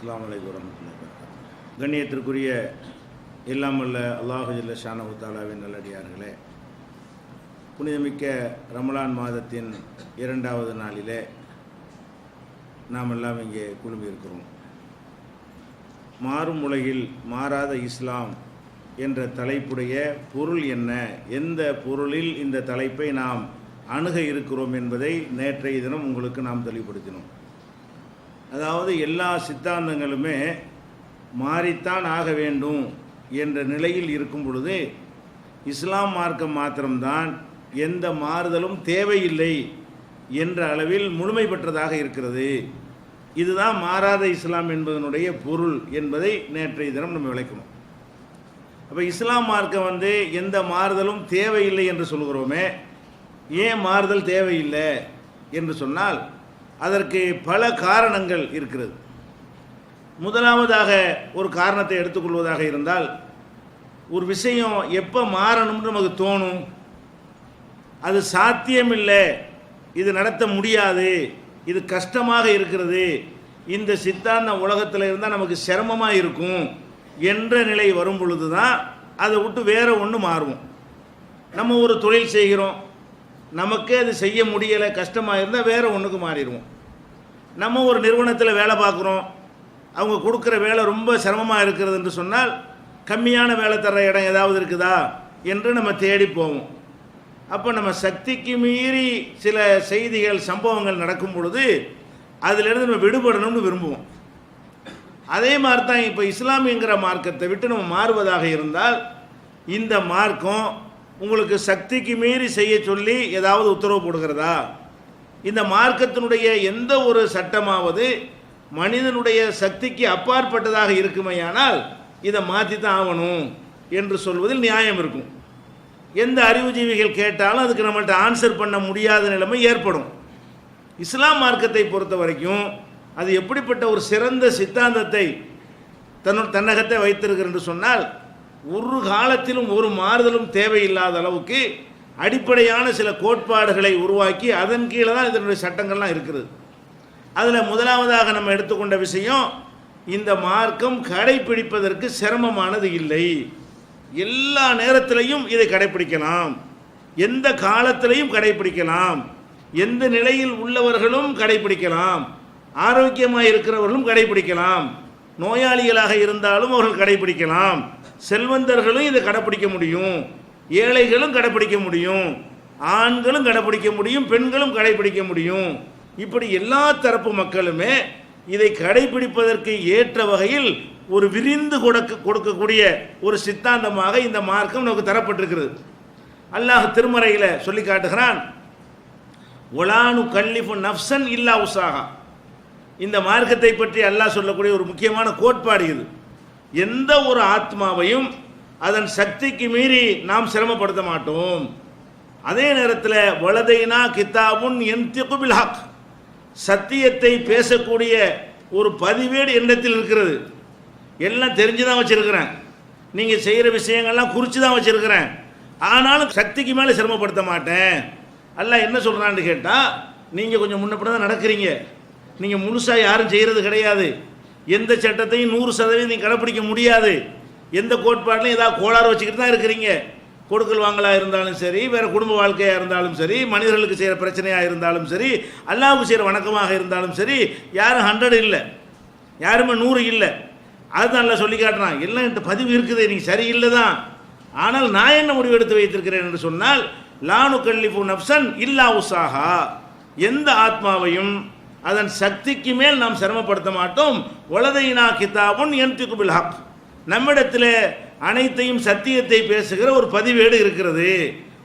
அஸ்ஸலாமு அலைக்கும் வரஹ்மத்துல்லாஹி வபரகாத்துஹு. கண்ணியத்திற்குரிய எல்லாம் வல்ல அல்லாஹு ஜல்ல ஷானஹு தஆலாவின் நல்லடியார்களே, புனிதமிக்க ரமலான் மாதத்தின் 2வது நாளிலே நாம் எல்லாம் இங்கே குழுமியிருக்கிறோம். மாறும் உலகில் மாறாத இஸ்லாம் என்ற தலைப்புடைய பொருள் என்ன, எந்த பொருளில் இந்த தலைப்பை நாம் அணுக இருக்கிறோம் என்பதை நேற்றைய தினம் உங்களுக்கு நாம் தெளிவுபடுத்தினோம். அதாவது எல்லா சித்தாந்தங்களுமே மாறித்தான் ஆக வேண்டும் என்ற நிலையில் இருக்கும் பொழுது இஸ்லாம் மார்க்கம் மாத்திரம்தான் எந்த மாறுதலும் தேவையில்லை என்ற அளவில் முழுமை பெற்றதாக இருக்கிறது. இதுதான் மாறாத இஸ்லாம் என்பதனுடைய பொருள் என்பதை நேற்றைய தினம் நம்ம விளக்கணும். அப்போ இஸ்லாம் மார்க்கம் எந்த மாறுதலும் தேவையில்லை என்று சொல்கிறோமே, ஏன் மாறுதல் தேவையில்லை என்று சொன்னால் அதற்கு பல காரணங்கள் இருக்கிறது. முதலாவதாக ஒரு காரணத்தை எடுத்துக்கொள்வதாக இருந்தால், ஒரு விஷயம் எப்போ மாறணும்னு நமக்கு தோணும், அது சாத்தியமில்லை, இது நடத்த முடியாது, இது கஷ்டமாக இருக்கிறது, இந்த சித்தாந்த உலகத்தில் இருந்தால் நமக்கு சிரமமாக இருக்கும் என்ற நிலை வரும் பொழுது தான் அதை விட்டு வேறு ஒன்று மாறுவோம். நம்ம ஒரு தொழில் செய்கிறோம், நமக்கே அது செய்ய முடியலை, கஷ்டமாக இருந்தால் வேறு ஒன்றுக்கு மாறிடுவோம். நம்ம ஒரு நிறுவனத்தில் வேலை பார்க்குறோம், அவங்க கொடுக்குற வேலை ரொம்ப சிரமமாக இருக்கிறது என்று சொன்னால் கம்மியான வேலை தர்ற இடம் ஏதாவது இருக்குதா என்று நம்ம தேடி போவோம். அப்போ நம்ம சக்திக்கு மீறி சில செய்திகள் சம்பவங்கள் நடக்கும் பொழுது அதிலிருந்து நம்ம விடுபடணும்னு விரும்புவோம். அதே மாதிரி தான் இப்போ இஸ்லாமியங்கிற மார்க்கத்தை விட்டு நம்ம மாறுவதாக இருந்தால், இந்த மார்க்கம் உங்களுக்கு சக்திக்கு மீறி செய்ய சொல்லி ஏதாவது உத்தரவு போடுகிறதா, இந்த மார்க்கத்தினுடைய எந்த ஒரு சட்டமாவது மனிதனுடைய சக்திக்கு அப்பாற்பட்டதாக இருக்குமையானால் இதை மாற்றி தான் ஆகணும் என்று சொல்வதில் நியாயம் இருக்கும். எந்த அறிவுஜீவிகள் கேட்டாலும் அதுக்கு நம்மள்ட்ட ஆன்சர் பண்ண முடியாத நிலைமை ஏற்படும். இஸ்லாம் மார்க்கத்தை பொறுத்த வரைக்கும் அது எப்படிப்பட்ட ஒரு சிறந்த சித்தாந்தத்தை தன்னகத்தை வைத்திருக்கிறது என்று சொன்னால், ஒரு காலத்திலும் ஒரு மாறுதலும் தேவையில்லாத அளவுக்கு அடிப்படையான சில கோட்பாடுகளை உருவாக்கி அதன் கீழே தான் இதனுடைய சட்டங்கள்லாம் இருக்கிறது. அதில் முதலாவதாக நம்ம எடுத்துக்கொண்ட விஷயம், இந்த மார்க்கம் கடைப்பிடிப்பதற்கு சிரமமானது இல்லை. எல்லா நேரத்திலையும் இதை கடைப்பிடிக்கலாம், எந்த காலத்திலையும் கடைப்பிடிக்கலாம், எந்த நிலையில் உள்ளவர்களும் கடைப்பிடிக்கலாம், ஆரோக்கியமாக இருக்கிறவர்களும் கடைப்பிடிக்கலாம், நோயாளிகளாக இருந்தாலும் அவர்கள் கடைப்பிடிக்கலாம், செல்வந்தர்களும் இதை கடைப்பிடிக்க முடியும், ஏழைகளும் கடைப்பிடிக்க முடியும், ஆண்களும் கடைப்பிடிக்க முடியும், பெண்களும் கடைப்பிடிக்க முடியும். இப்படி எல்லா தரப்பு மக்களுமே இதை கடைப்பிடிப்பதற்கு ஏற்ற வகையில் ஒரு விரிந்து கொடுக்கக்கூடிய ஒரு சித்தாந்தமாக இந்த மார்க்கம் நமக்கு தரப்பட்டிருக்கிறது. அல்லாஹ் திருமறையில் சொல்லி காட்டுகிறான், ஒலானு கல்லிஃபு நஃப்சன் இல்லா உசாஹா. இந்த மார்க்கத்தை பற்றி அல்லாஹ் சொல்லக்கூடிய ஒரு முக்கியமான கோட்பாடு இது. எந்த ஒரு ஆத்மாவையும் அதன் சக்திக்கு மீறி நாம் சிரமப்படுத்த மாட்டோம். அதே நேரத்தில் வலதைனா கிதாபுன் யன்திகு பில் ஹக், சத்தியத்தை பேசக்கூடிய ஒரு பதிவேடு எண்ணத்தில் இருக்கிறது. எல்லாம் தெரிஞ்சு தான் வச்சிருக்கிறேன், நீங்கள் செய்கிற விஷயங்கள்லாம் குறித்து தான் வச்சிருக்கிறேன், ஆனாலும் சக்திக்கு மேலே சிரமப்படுத்த மாட்டேன். அல்லாஹ் என்ன சொல்கிறான்னு கேட்டால், நீங்கள் கொஞ்சம் முன்னப்பட தான் நடக்கிறீங்க, நீங்கள் முழுசாக யாரும் செய்கிறது கிடையாது, எந்த சட்டத்தையும் 100% நீங்கள் கடைப்பிடிக்க முடியாது, எந்த கோட்பாட்டிலையும் ஏதாவது கோளாறு வச்சுக்கிட்டு தான் இருக்கிறீங்க. கொடுக்கல் வாங்கலாக இருந்தாலும் சரி, வேறு குடும்ப வாழ்க்கையாக இருந்தாலும் சரி, மனிதர்களுக்கு செய்கிற பிரச்சனையாக இருந்தாலும் சரி, அல்லாஹ்வுக்கு செய்கிற வணக்கமாக இருந்தாலும் சரி, யாரும் 100 இல்லை, யாருமே 100 இல்லை. அதுதான் நல்லா சொல்லி காட்டுறான். எல்லாம் என்கிட்ட பதிவு இருக்குது, நீங்கள் சரியில்லை தான், ஆனால் நான் என்ன முடிவு எடுத்து வைத்திருக்கிறேன் என்று சொன்னால், லானு கல்லிஃபு நஃப்சன் இல்லா உசாஹா, எந்த ஆத்மாவையும் அதன் சக்திக்கு மேல் நாம் சிரமப்படுத்த மாட்டோம். வலதைனா கிதாபுன் யன்திகு பில் ஹக், நம்மிடத்தில் அனைத்தையும் சத்தியத்தை பேசுகிற ஒரு பதிவேடு இருக்கிறது.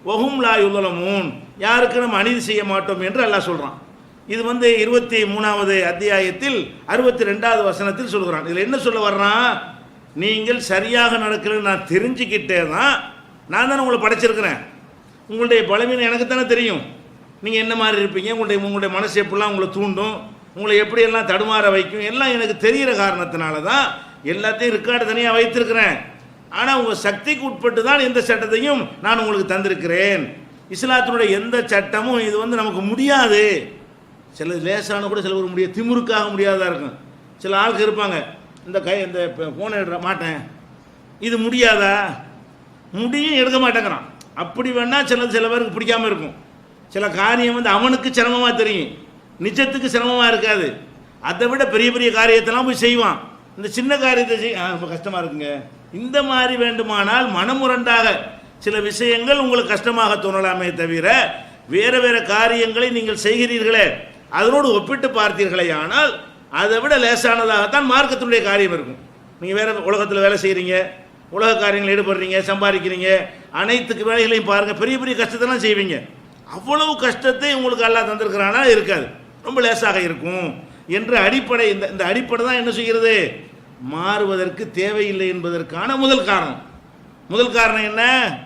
வஹும் லா யுலமூன், யாருக்கு நம்ம அநீதி செய்ய மாட்டோம் என்று அல்லாஹ் சொல்கிறான். இது 23வது அத்தியாயத்தில் 62வது வசனத்தில் சொல்கிறான். இதில் என்ன சொல்ல வர்றான், நீங்கள் சரியாக நடக்கிறேன்னு நான் தெரிஞ்சுக்கிட்டே தான் நான் தானே உங்களை படைச்சிருக்கிறேன். உங்களுடைய பலவீனம் எனக்கு தானே தெரியும், நீங்கள் என்ன மாதிரி இருப்பீங்க, உங்களுடைய மனசு எப்படிலாம் உங்களை தூண்டும், உங்களை எப்படியெல்லாம் தடுமாற வைக்கும், எல்லாம் எனக்கு தெரிகிற காரணத்தினால தான் எல்லாத்தையும் ரெக்கார்டு தனியாக வைத்திருக்கிறேன். ஆனால் உங்கள் சக்திக்கு உட்பட்டு தான் எந்த சட்டத்தையும் நான் உங்களுக்கு தந்திருக்கிறேன். இஸ்லாத்தினுடைய எந்த சட்டமும் இது நமக்கு முடியாது. சில லேசான கூட சில ஒரு முடியாது, திமுருக்காக முடியாததாக இருக்கும். சில ஆளுக்கு இருப்பாங்க, இந்த ஃபோனை எடுக்க மாட்டேன், இது முடியாதா, முடியும் எடுக்க மாட்டேங்கிறான். அப்படி வேணால் சில பேருக்கு பிடிக்காமல் இருக்கும். சில காரியம் வந்து அவனுக்கு சிரமமாக தெரியும், நிஜத்துக்கு சிரமமாக இருக்காது. அதை விட பெரிய பெரிய காரியத்தெல்லாம் போய் செய்வான். இந்த சின்ன காரியத்தை ரொம்ப கஷ்டமாக இருக்குங்க. இந்த மாதிரி வேண்டுமானால் மனமுரண்டாக சில விஷயங்கள் உங்களுக்கு கஷ்டமாக தோணலாமே தவிர, வேறு வேறு காரியங்களை நீங்கள் செய்கிறீர்களே அதனோடு ஒப்பிட்டு பார்த்தீர்களே ஆனால் அதை விட லேசானதாகத்தான் மார்க்கத்தினுடைய காரியம் இருக்கும். நீங்கள் வேறு உலகத்தில் வேலை செய்கிறீங்க, உலக காரியங்கள் ஈடுபடுறீங்க, சம்பாதிக்கிறீங்க, அனைத்துக்கு வேலைகளையும் பாருங்கள், பெரிய பெரிய கஷ்டத்தெல்லாம் செய்வீங்க. அவ்வளவு கஷ்டத்தை உங்களுக்கு அல்லாஹ் தந்திருக்கிறானா? இருக்காது, ரொம்ப லேசாக இருக்கும் என்ற அடிப்படை. இந்த அடிப்படை தான் என்ன செய்கிறது, மாறுவதற்கு தேவையில்லை என்பதற்கான முதல் காரணம். முதல் காரணம் என்ன,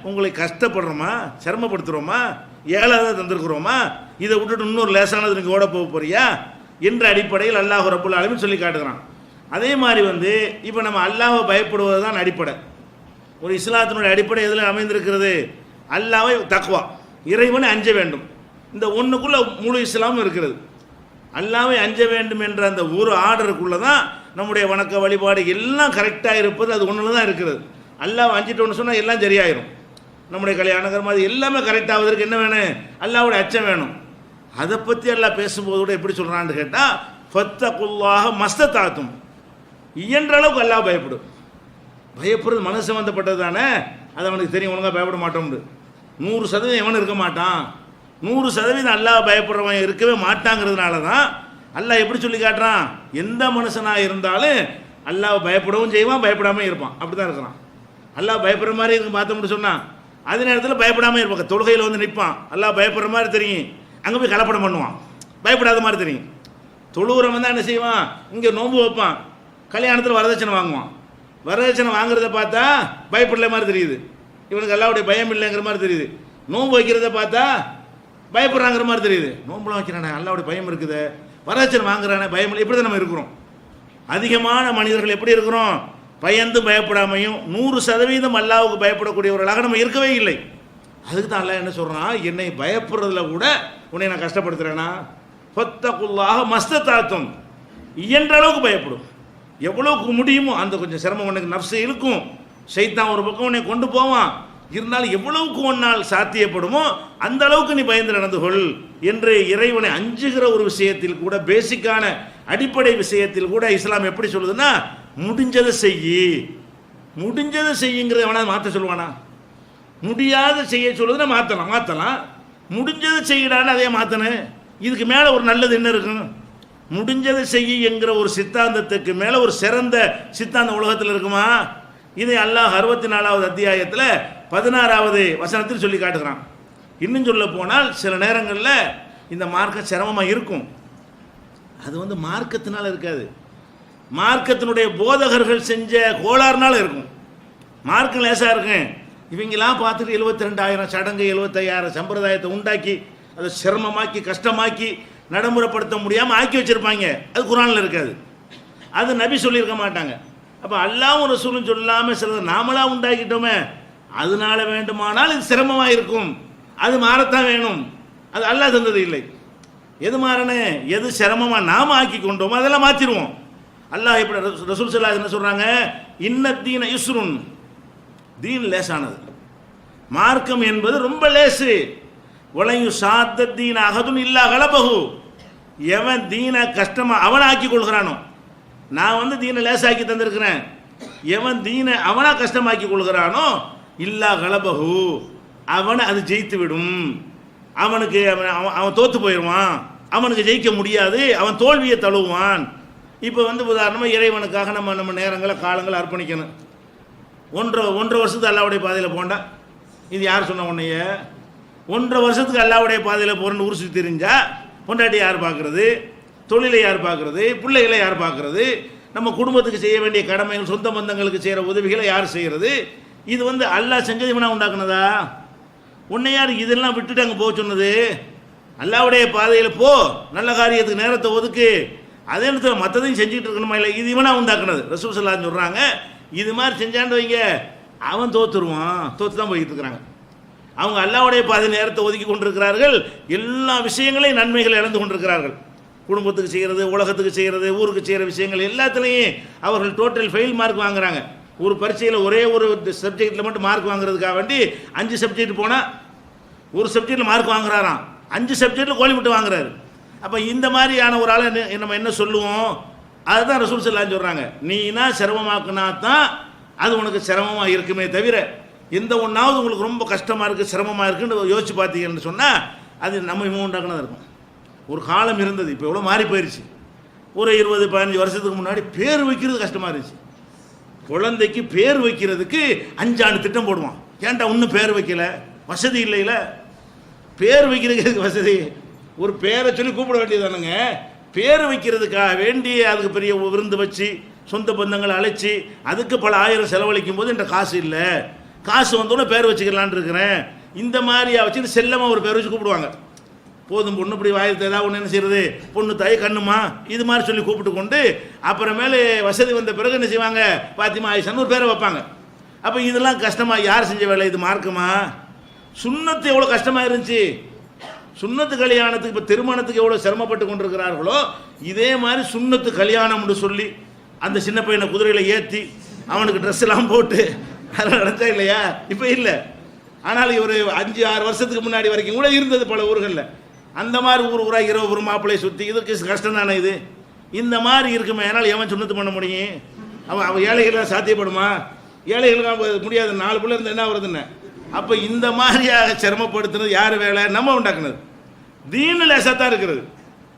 உங்களை கஷ்டப்படுறோமா, சிரமப்படுத்துகிறோமா, ஏழாவது தந்திருக்கிறோமா, இதை விட்டுட்டு இன்னொரு லேசானது நீங்கள் ஓட போறியா என்ற அடிப்படையில் அல்லாஹ் ரப்புல் ஆலமீன் சொல்லி காட்டுகிறான். அதே மாதிரி வந்து இப்போ நம்ம அல்லாஹ்வை பயப்படுவது தான் அடிப்படை. ஒரு இஸ்லாத்தினுடைய அடிப்படை எதில் அமைந்திருக்கிறது, அல்லாஹ்வை தக்வா, இறைவனை அஞ்ச வேண்டும். இந்த ஒன்றுக்குள்ள முழு இஸ்லாமும் இருக்கிறது. அல்லாஹ்வை அஞ்ச வேண்டும் என்ற அந்த ஒரு ஆர்டருக்குள்ளே தான் நம்முடைய வணக்க வழிபாடு எல்லாம் கரெக்டாக இருப்பது. அது ஒன்றில் தான் இருக்கிறது. அல்லாஹ் அஞ்சிட்டோன்னு சொன்னால் எல்லாம் சரியாயிரும். நம்முடைய கல்யாணங்கிற மாதிரி எல்லாமே கரெக்டாவதற்கு என்ன வேணும், அல்லாஹ்வுடைய அச்சம் வேணும். அதை பற்றி எல்லாம் பேசும்போது கூட எப்படி சொல்கிறான்னு கேட்டால், ஃபத்தகுல்லாஹ மஸ்ததாத்தும், இயன்ற அளவுக்கு அல்லாஹ் பயப்படும். பயப்படுறது மனசு சம்பந்தப்பட்டது தானே, அது அவனுக்கு தெரியும். ஒழுங்காக பயப்பட மாட்டோம்னு 100% எவனும் இருக்க மாட்டான். 100% அல்லாஹ் பயப்படுறவன் இருக்கவே மாட்டாங்கிறதுனால தான் அல்லாஹ் எப்படி சொல்லி காட்டுறான், எந்த மனுஷனாக இருந்தாலும் அல்லாஹ் பயப்படவும் செய்வான், பயப்படாமல் இருப்பான். அப்படி தான் இருக்கிறான். அல்லாஹ் பயப்படுற மாதிரி இருக்கு பார்த்தோம்னு சொன்னான், அதே நேரத்தில் பயப்படாமல் இருப்பாங்க. தொழுகையில் வந்து நிற்பான், அல்லாஹ் பயப்படுற மாதிரி தெரியும், அங்கே போய் கலப்படம் பண்ணுவான், பயப்படாத மாதிரி தெரியும். தொழுகிறவன் தான் என்ன செய்வான், இங்கே நோன்பு வைப்பான், கல்யாணத்தில் வரதட்சணை வாங்குவான். வரதட்சணை வாங்குறத பார்த்தா பயப்படல மாதிரி தெரியுது, இவனுக்கு அல்லாஹ்வுடைய பயம் இல்லைங்கிற மாதிரி தெரியுது. நோன்பு வைக்கிறத பார்த்தா பயப்படுறாங்கிற மாதிரி தெரியுது. நோன்புலாம் வைக்கிறானே அல்லாஹ்வுடைய பயம் இருக்குது, வரதட்சணை வாங்குறானே பயம் இல்லை. இப்படி தான் நம்ம இருக்கிறோம். அதிகமான மனிதர்கள் எப்படி இருக்கிறோம், பயந்து பயப்படாமையும் 100% அல்லாஹ்வுக்கு பயப்படக்கூடியவர்களாக நம்ம இருக்கவே இல்லை. அதுக்கு தான் அல்லாஹ் என்ன சொல்கிறான், என்னை பயப்படுறதுல கூட உன்னை நான் கஷ்டப்படுத்துகிறேன்னா, ஃபத்தகுல்லாஹ மஸ்ததாத்தும், இயன்ற அளவுக்கு பயப்படும். எவ்வளவுக்கு முடியுமோ அந்த கொஞ்சம் சிரமம் உனக்கு நஃப்ஸு இருக்கும், ஷைத்தான் ஒரு பக்கம் உன்னை கொண்டு போவான், இருந்தாலும் எவ்வளவுக்கு ஒன்னால் சாத்தியப்படுமோ அந்த அளவுக்கு நீ பயந்து நடந்து கொள் என்று இறைவனை அஞ்சுகிற ஒரு விஷயத்தில் கூட, பேசிக்கான அடிப்படை விஷயத்தில் கூட இஸ்லாம் எப்படி சொல்லுதுன்னா, முடிஞ்சதை செய்யி, முடிஞ்சதை செய்யுங்கிறத வேணா மாற்ற சொல்லுவானா? முடியாத செய்ய சொல்லுதுன்னா மாற்றலாம். முடிஞ்சதை செய்யடான்னு அதே மாற்றணும். இதுக்கு மேலே ஒரு நல்லது என்ன இருக்கும்? முடிஞ்சதை செய்ய என்கிற ஒரு சித்தாந்தத்துக்கு மேலே ஒரு சிறந்த சித்தாந்த உலகத்தில் இருக்குமா? இதை அல்லாஹ் 64வது அத்தியாயத்தில் 16வது வசனத்தில் சொல்லி காட்டுகிறான். இன்னும் சொல்ல போனால் சில நேரங்களில் இந்த மார்க்கம் சிரமமாக இருக்கும். அது வந்து மார்க்கத்தினால இருக்காது, மார்க்கத்தினுடைய போதகர்கள் செஞ்ச கோளாறுனால இருக்கும். மார்க்கம் லேசாக இருக்கும். இவங்கெல்லாம் பார்த்துட்டு 72,000 சடங்கு, 75,000 சம்பிரதாயத்தை உண்டாக்கி அதை சிரமமாக்கி கஷ்டமாக்கி நடைமுறைப்படுத்த முடியாமல் ஆக்கி வச்சுருப்பாங்க. அது குர்ஆனில் இருக்காது, அது நபி சொல்லியிருக்க மாட்டாங்க. அப்போ அல்லாஹ்வும் ரசூலும் சொல்லாமல் சிலதை நாமளாக உண்டாக்கிட்டோமே, அதனால வேண்டுமானால் இது சிரமமாக இருக்கும், அது மாறத்தான் வேணும். அது அல்லாஹ் தந்தது இல்லை. எது மாறனே, எது சிரமமாக நாம் ஆக்கி கொண்டோமோ அதெல்லாம் மாற்றிடுவோம். அல்லாஹ் எப்படி ரசூல் ஸல்லல்லாஹு அலைஹி என்ன சொல்கிறாங்க, இன்னத்தீன யுஸ்ருன், தீன் லேசானது, மார்க்கம் என்பது ரொம்ப லேசு. உலகு சாத்த தீன அகதுன் இல்லா கலபகு, எவன் தீனை கஷ்டமாக அவனை ஆக்கி கொள்கிறானோ, நான் வந்து தீனை லேசாக்கி தந்திருக்கிறேன், எவன் தீனை அவனா கஷ்டமாக்கி கொள்கிறானோ இல்லா கலபகு, அவனை அது ஜெயித்து விடும். அவனுக்கு அவன் தோற்று போயிடுவான், அவனுக்கு ஜெயிக்க முடியாது, அவன் தோல்வியை தழுவுவான். இப்போ வந்து உதாரணமாக இறைவனுக்காக நம்ம நேரங்களை காலங்களை அர்ப்பணிக்கணும். ஒன்றரை வருஷத்துக்கு அல்லாஹ்வுடைய பாதையில் போண்டா, இது யார் சொன்ன உன்னைய? 1.5 வருஷத்துக்கு அல்லாஹ்வுடைய பாதையில் போகிறன்னு ஊர் சுற்றி தெரிஞ்சா பொண்டாட்டி யார் பார்க்குறது, தொழிலை யார் பார்க்குறது, பிள்ளைகளை யார் பார்க்குறது, நம்ம குடும்பத்துக்கு செய்ய வேண்டிய கடமைகள், சொந்த பந்தங்களுக்கு செய்கிற உதவிகளை யார் செய்கிறது? இது வந்து அல்லாஹ் செஞ்சது இவனா உண்டாக்குனதா? உன்னை யார் இதெல்லாம் விட்டுட்டு அங்கே போக சொன்னது? அல்லாஹ்வுடைய பாதையில் போ, நல்ல காரியத்துக்கு நேரத்தை ஒதுக்கு, அதே நேரத்தில் மற்றதையும் செஞ்சுட்டு இருக்கணுமா? இல்லை, இது இவனா உண்டாக்குனது. ரசூல் ஸல்லல்லாஹு அலைஹி சொல்கிறாங்க, இது மாதிரி செஞ்சான்னு வைங்க அவன் தோற்றுருவான். தோற்று தான் போய்கிட்டு இருக்கிறாங்க. அவங்க அல்லாஹ்வுடைய பாதை நேரத்தை ஒதுக்கி கொண்டிருக்கிறார்கள், எல்லா விஷயங்களையும் நன்மைகளை இழந்து கொண்டிருக்கிறார்கள். குடும்பத்துக்கு செய்கிறது, உலகத்துக்கு செய்கிறது, ஊருக்கு செய்கிற விஷயங்கள் எல்லாத்துலேயும் அவர்கள் டோட்டல் ஃபெயில் மார்க் வாங்குறாங்க. ஒரு பரீட்சையில் ஒரே ஒரு சப்ஜெக்டில் மட்டும் மார்க் வாங்குறதுக்காக வேண்டி 5 சப்ஜெக்ட் போனால் ஒரு சப்ஜெக்டில் மார்க் வாங்குறாராம், 5 சப்ஜெக்டில் கோழி விட்டு வாங்குறாரு. அப்போ இந்த மாதிரியான ஒரு ஆளை நம்ம என்ன சொல்லுவோம்? அதுதான் ரசூல் ஸல்லல்லாஹு அலைஹி சொல்கிறாங்க, நீனா சிரமமாக்குனா தான் அது உனக்கு சிரமமாக இருக்குமே தவிர எந்த ஒன்றாவது உங்களுக்கு ரொம்ப கஷ்டமாக இருக்குது, சிரமமாக இருக்குன்னு யோசிச்சு பார்த்தீங்கன்னு சொன்னால் அது நம்ம உண்டாக்குனதாக இருக்கும். ஒரு காலம் இருந்தது, இப்போ எவ்வளோ மாறி போயிடுச்சு. ஒரு 20-15 வருஷத்துக்கு முன்னாடி பேர் வைக்கிறது கஷ்டமாக இருந்துச்சு. குழந்தைக்கு பேர் வைக்கிறதுக்கு 5 ஆண்டு திட்டம் போடுவான். ஏன்டா இன்னும் பேர் வைக்கல? வசதி இல்லையில. பேர் வைக்கிறதுக்கு வசதி, ஒரு பேரை சொல்லி கூப்பிட வேண்டியதானுங்க. பேர் வைக்கிறதுக்காக வேண்டி அதுக்கு பெரிய விருந்து வச்சு சொந்த பந்தங்களை அழைச்சி அதுக்கு பல ஆயிரம் செலவழிக்கும் போது என்ற காசு இல்லை, காசு வந்தோடனே பேர் வச்சுக்கலான் இருக்கிறேன். இந்த மாதிரியா வச்சுட்டு செல்லமாக ஒரு பேர் வச்சு கூப்பிடுவாங்க. போதும் பொண்ணு இப்படி வாயத்தை ஏதாவது ஒன்று என்ன செய்கிறது, பொண்ணு தாய் கண்ணுமா இது மாதிரி சொல்லி கூப்பிட்டு கொண்டு அப்புறமேலே வசதி வந்த பிறகு என்ன செய்வாங்க, பாத்திமா ஆயிஷான்னு ஒரு பேரை வைப்பாங்க. அப்போ இதெல்லாம் கஷ்டமாக யார் செஞ்ச வேலை? இது மார்க்கமா? சுன்னத்து எவ்வளோ கஷ்டமாக இருந்துச்சு. சுன்னத்து கல்யாணத்துக்கு இப்போ திருமணத்துக்கு எவ்வளோ சிரமப்பட்டு கொண்டிருக்கிறார்களோ இதே மாதிரி சுன்னத்து கல்யாணம்னு சொல்லி அந்த சின்ன பையனை குதிரையில் ஏற்றி அவனுக்கு ட்ரெஸ் எல்லாம் போட்டு அதெல்லாம் நடந்தா இல்லையா? இப்போ இல்லை. ஆனால் ஒரு 5-6 வருஷத்துக்கு முன்னாடி வரைக்கும் கூட இருந்தது பல ஊர்களில். அந்த மாதிரி ஊராக இரவு ஒரு மாப்பிள்ளையை சுற்றி இதுக்கு கஷ்டம் தானே இது? இந்த மாதிரி இருக்குமே, அதனால் எவன் சுண்ணத்து பண்ண முடியும்? அவன் ஏழைகள்லாம் சாத்தியப்படுமா? ஏழைகளுக்கு முடியாது. 4 பிள்ளை இருந்தால் என்ன வருதுன்னு. அப்போ இந்த மாதிரியாக சிரமப்படுத்துனது யார் வேலை? நம்ம உண்டாக்குனது. தீனு லேசாக தான் இருக்கிறது.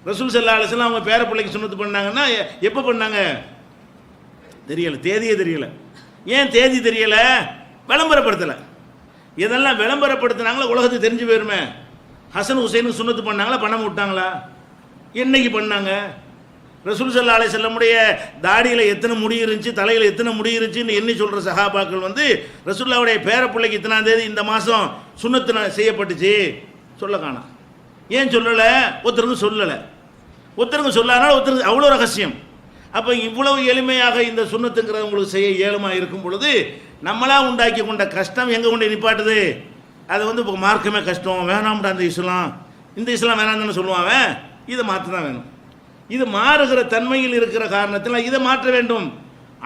ரசூல் ஸல்லல்லாஹு அலைஹி வஸல்லம் அவங்க பேர பிள்ளைக்கு சுண்ணத்து பண்ணாங்கன்னா எப்போ பண்ணாங்க தெரியலை, தேதியே தெரியலை. ஏன் தேதி தெரியலை? விளம்பரப்படுத்தலை. இதெல்லாம் விளம்பரப்படுத்தினாங்களா உலகத்துக்கு தெரிஞ்சு போயிருமே. ஹசன் ஹுசைனுக்கு சுண்ணத்து பண்ணாங்களா, பண்ணாம விட்டாங்களா? என்னைக்கு பண்ணாங்க? ரசூல் ஸல்லல்லாஹு அலைஹி வஸல்லமுடைய தாடியில் எத்தனை முடி இருந்துச்சு, தலையில் எத்தனை முடி இருந்துச்சுன்னு எண்ணி சொல்கிற சஹாபாக்கள் ரசூலுல்லாஹ்வுடைய பேர பிள்ளைக்கு இத்தனாம் தேதி இந்த மாதம் சுண்ணத்து செய்யப்பட்டுச்சு சொல்ல காணோம். ஏன் சொல்லலை? ஒருத்தருக்கும் சொல்லலை. ஒருத்தருக்கும் சொல்லாதனால ஒருத்தருக்கு அவ்வளோ ரகசியம். அப்போ இவ்வளவு எளிமையாக இந்த சுண்ணத்துங்கிறத உங்களுக்கு செய்ய இயலுமாக இருக்கும் பொழுது நம்மளாக உண்டாக்கி கொண்ட கஷ்டம் எங்கே கொண்டு நிப்பாட்டுது? அது இப்போ மார்க்கமே கஷ்டம், வேணாம்டா இந்த இஸ்லாம், இந்த இஸ்லாம் வேணாம்னு சொல்லுவாங்க. இதை மாற்ற தான் வேணும். இது மாறுகிற தன்மையில் இருக்கிற காரணத்தில் இதை மாற்ற வேண்டும்.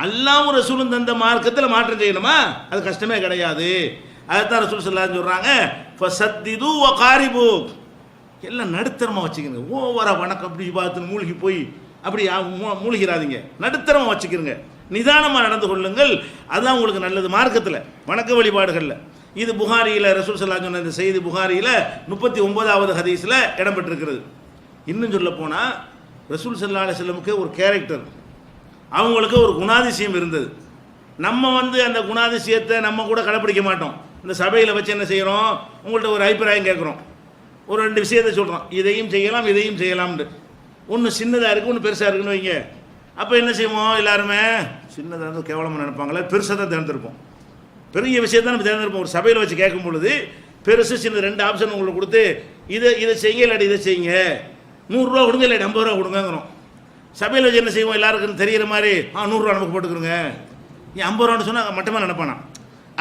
அல்லாஹ்வும் ரசூலும் தந்த மார்க்கத்தில் மாற்றம் செய்யணுமா? அது கஷ்டமே கிடையாது. அதைத்தான் ரசூல் ஸல்லல்லாஹு அலைஹி வஸல்லம் சொல்கிறாங்க, ஃபஸத்திது வகாரிபு, எல்லாம் நடுத்தரமாக வச்சுக்கோங்க. ஓவராக வணக்கம் அப்படி பார்த்து மூழ்கி போய் அப்படி மூழ்கிறாதீங்க. நடுத்தரமாக வச்சுக்கிறங்க, நிதானமாக நடந்து கொள்ளுங்கள். அதுதான் உங்களுக்கு நல்லது மார்க்கத்தில், வணக்க வழிபாடுகளில். இது புகாரியில் ரசூல் ஸல்லல்லாஹு அலைஹி வஸல்லம் சொன்ன இந்த செய்தி புகாரியில் 39வது ஹதீஸில் இடம்பெற்றிருக்கிறது. இன்னும் சொல்ல போனால் ரசூல் ஸல்லல்லாஹு அலைஹி வஸல்லமுக்கு ஒரு கேரக்டர், அவங்களுக்கு ஒரு குணாதிசயம் இருந்தது. நம்ம அந்த குணாதிசயத்தை நம்ம கூட கடைப்பிடிக்க மாட்டோம். இந்த சபையில் வச்சு என்ன செய்கிறோம், உங்கள்கிட்ட ஒரு அபிப்பிராயம் கேட்குறோம், ஒரு 2 விஷயத்தை சொல்கிறோம், இதையும் செய்யலாம் இதையும் செய்யலாம்னு. ஒன்று சின்னதாக இருக்குது, ஒன்று பெருசாக இருக்குன்னு வைங்க. அப்போ என்ன செய்வோம்? எல்லாருமே சின்னதாக இருந்து கேவலமாக நினைப்பாங்களே, பெருசாக தான் தேர்ந்தெடுப்போம். பெரிய விஷயத்தை நம்ம தேர்ந்தெடுப்போம். ஒரு சபையில் வச்சு கேட்கும் பொழுது பெருசு சின்ன 2 ஆப்ஷன் உங்களுக்கு கொடுத்து இதை செய்யுங்க இல்லாட்டி இதை செய்யுங்க, 100 ரூபா கொடுங்க இல்லாட்டி 50 ரூபா கொடுங்கிறோம். சபையில் வச்சு என்ன செய்வோம்? எல்லாருக்கும் தெரிகிற மாதிரி 100 ரூபா நமக்கு போட்டுக்கிறோங்க, ஏன் 50 ரூபான்னு சொன்னால் மட்டுமா நினைப்பானா?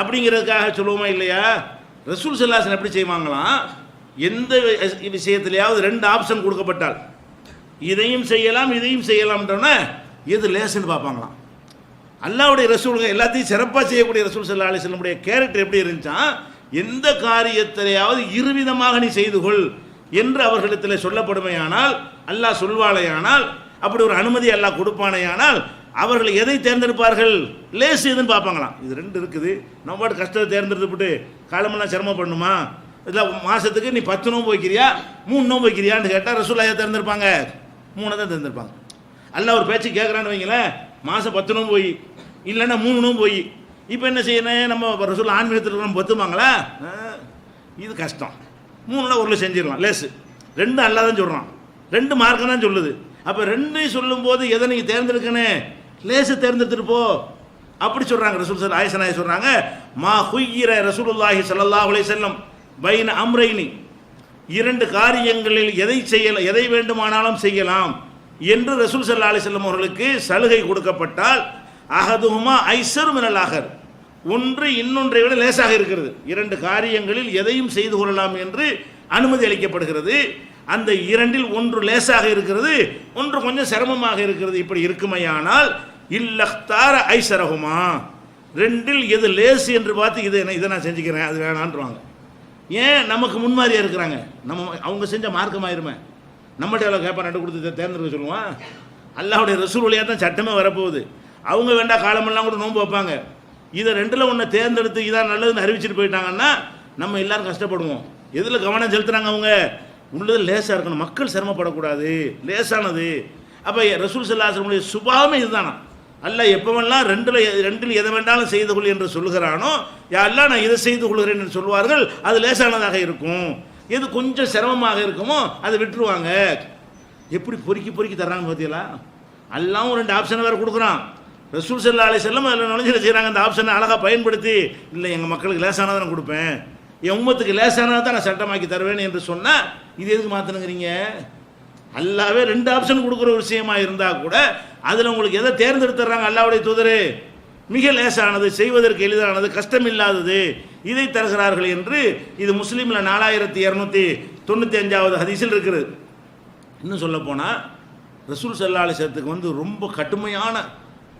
அப்படிங்கிறதுக்காக சொல்லுவோமா இல்லையா? ரசூல் ஸல்லல்லாஹு அலைஹி வஸல்லம் எப்படி செய்வாங்களாம், எந்த விஷயத்திலேயாவது 2 ஆப்ஷன் கொடுக்கப்பட்டால் இதையும் செய்யலாம் இதையும் செய்யலாம்ன்றோன்னா எது லேசுன்னு பார்ப்பாங்களாம். அல்லாஹ்வுடைய ரசூலுங்க எல்லாத்தையும் சிறப்பாக செய்யக்கூடிய ரசூல் ஸல்லல்லாஹு அலைஹி வஸல்லமுடைய கேரக்டர் எப்படி இருந்துச்சா, எந்த காரியத்திலேயாவது இருவிதமாக நீ செய்து கொள் என்று அவர்களிடத்தில் சொல்லப்படுமையானால், அல்லாஹ் சொல்வாளையானால், அப்படி ஒரு அனுமதி அல்லாஹ் கொடுப்பானையானால் அவர்கள் எதை தேர்ந்தெடுப்பார்கள்? லேசு எதுன்னு பார்ப்பாங்களாம். இது 2 இருக்குது, நம்ம பாட்டு கஷ்டத்தை தேர்ந்தெடுத்துவிட்டு காலமெல்லாம் சிரமப்படணுமா? இதில் மாதத்துக்கு நீ 10 நோன்பு வைக்கிறியா 3 நோன்பு வைக்கிறியான்னு கேட்டால் ரசூலுல்லாஹ் தேர்ந்தெடுப்பாங்க, 3 தான் தேர்ந்தெடுப்பாங்க. அல்லாஹ் ஒரு பேச்சு கேட்குறான்னு வைங்களேன், மாதம் 10 நோன்பு போய் இல்லைன்னா 3 நோன்பு போய். இப்போ என்ன செய்யணும்? நம்ம ரசூலுல்லாஹ் ஆன்மீகத்தில் நம்ம பத்துமாங்களா? இது கஷ்டம். 3ல் 1 செஞ்சிடலாம், லேசு. 2 அல்லாஹ் தான் சொல்கிறான், 2 மார்க்கம் தான் சொல்லுது. அப்போ 2 சொல்லும்போது எதை நீங்கள் தேர்ந்தெடுக்கணும்? லேசு தேர்ந்தெடுத்துட்டு போ அப்படி சொல்கிறாங்க ரசூல் ஸல்லல்லாஹு அலைஹி வஸல்லம். சொல்கிறாங்க, மா ஹுய்யிர ரசூலுல்லாஹி ஸல்லல்லாஹு அலைஹி வஸல்லம் பைன அம்ரைனி, 2 காரியங்களில் எதை வேண்டுமானாலும் செய்யலாம் என்று ரசூல் ஸல்லல்லாஹு அலைஹி வஸல்லம் அவர்களுக்கு சலுகை கொடுக்கப்பட்டால் அஹதுஹுமா ஐஸர் மினல் ஆகர், ஒன்று இன்னொன்றை விட லேசாக இருக்கிறது. 2 காரியங்களில் எதையும் செய்து கொள்ளலாம் என்று அனுமதி அளிக்கப்படுகிறது. அந்த இரண்டில் ஒன்று லேசாக இருக்கிறது, ஒன்று கொஞ்சம் சிரமமாக இருக்கிறது. இப்படி இருக்குமையானால் இல்லக்தார ஐசரகுமா, ரெண்டில் எது லேசு என்று பார்த்து இதை நான் செஞ்சுக்கிறேன், அது வேணான்றாங்க. ஏன்? நமக்கு முன்மாதிரியாக இருக்கிறாங்க. அவங்க செஞ்ச மார்க்கமாயிருமே. நம்மகிட்ட எவ்வளோ கேட்பா நட்டு கொடுத்து தேர்ந்தெடுக்க சொல்லுவான். அல்லாஹ்வுடைய ரசூல் வழியாக தான் சட்டமே வரப்போகுது. அவங்க வேண்டாம் காலமெல்லாம் கூட நோன்பு வைப்பாங்க. இதை ரெண்டில் ஒன்று தேர்ந்தெடுத்து இதான் நல்லதுன்னு அறிவிச்சிட்டு போயிட்டாங்கன்னா நம்ம எல்லாரும் கஷ்டப்படுவோம். எதில் கவனம் செலுத்துகிறாங்க? அவங்க உள்ளது லேசாக இருக்கணும், மக்கள் சிரமப்படக்கூடாது, லேசானது. அப்போ ரசூல் ஸல்லல்லாஹு அலைஹி வஸல்லம் சுபாவமே இதுதானா? அல்லாஹ் எப்பவெல்லாம் ரெண்டில் எதை வேண்டாலும் செய்து கொள் என்று சொல்லுகிறானோ, யாரெல்லாம் நான் இதை செய்து கொள்கிறேன் என்று சொல்வார்கள், அது லேசானதாக இருக்கும். எது கொஞ்சம் சிரமமாக இருக்குமோ அதை விட்டுருவாங்க. எப்படி பொறுக்கி பொறுக்கி தர்றாங்க பார்த்தீங்களா? அல்லாவும் ரெண்டு ஆப்ஷனை வேறு கொடுக்குறான். ரசூல் ஸல்லல்லாஹு அலைஹி வஸல்லம் அதில் நுழைஞ்சிட செய்கிறாங்க. அந்த ஆப்ஷனை அழகாக பயன்படுத்தி, இல்லை எங்கள் மக்களுக்கு லேசானதை நான் கொடுப்பேன், என் உம்மத்துக்கு லேசானதை தான் நான் சட்டமாக்கி தருவேன் என்று சொன்னால் இது எதுக்கு மாற்றணுங்கிறீங்க? அல்லாவே ரெண்டு ஆப்ஷன் கொடுக்குற ஒரு விஷயமா இருந்தால் கூட அதில் உங்களுக்கு எதை தேர்ந்தெடுத்துறாங்க? அல்லாஹ்வுடைய தூதரே மிக லேசானது, செய்வதற்கு எளிதானது, கஷ்டம் இல்லாதது, இதை தருகிறார்கள் என்று இது முஸ்லீமில் 4295வது ஹதீஸில் இருக்கிறது. இன்னும் சொல்ல போனால் ரசூல் ஸல்லல்லாஹு அலைஹி வஸல்லத்துக்கு ரொம்ப கடுமையான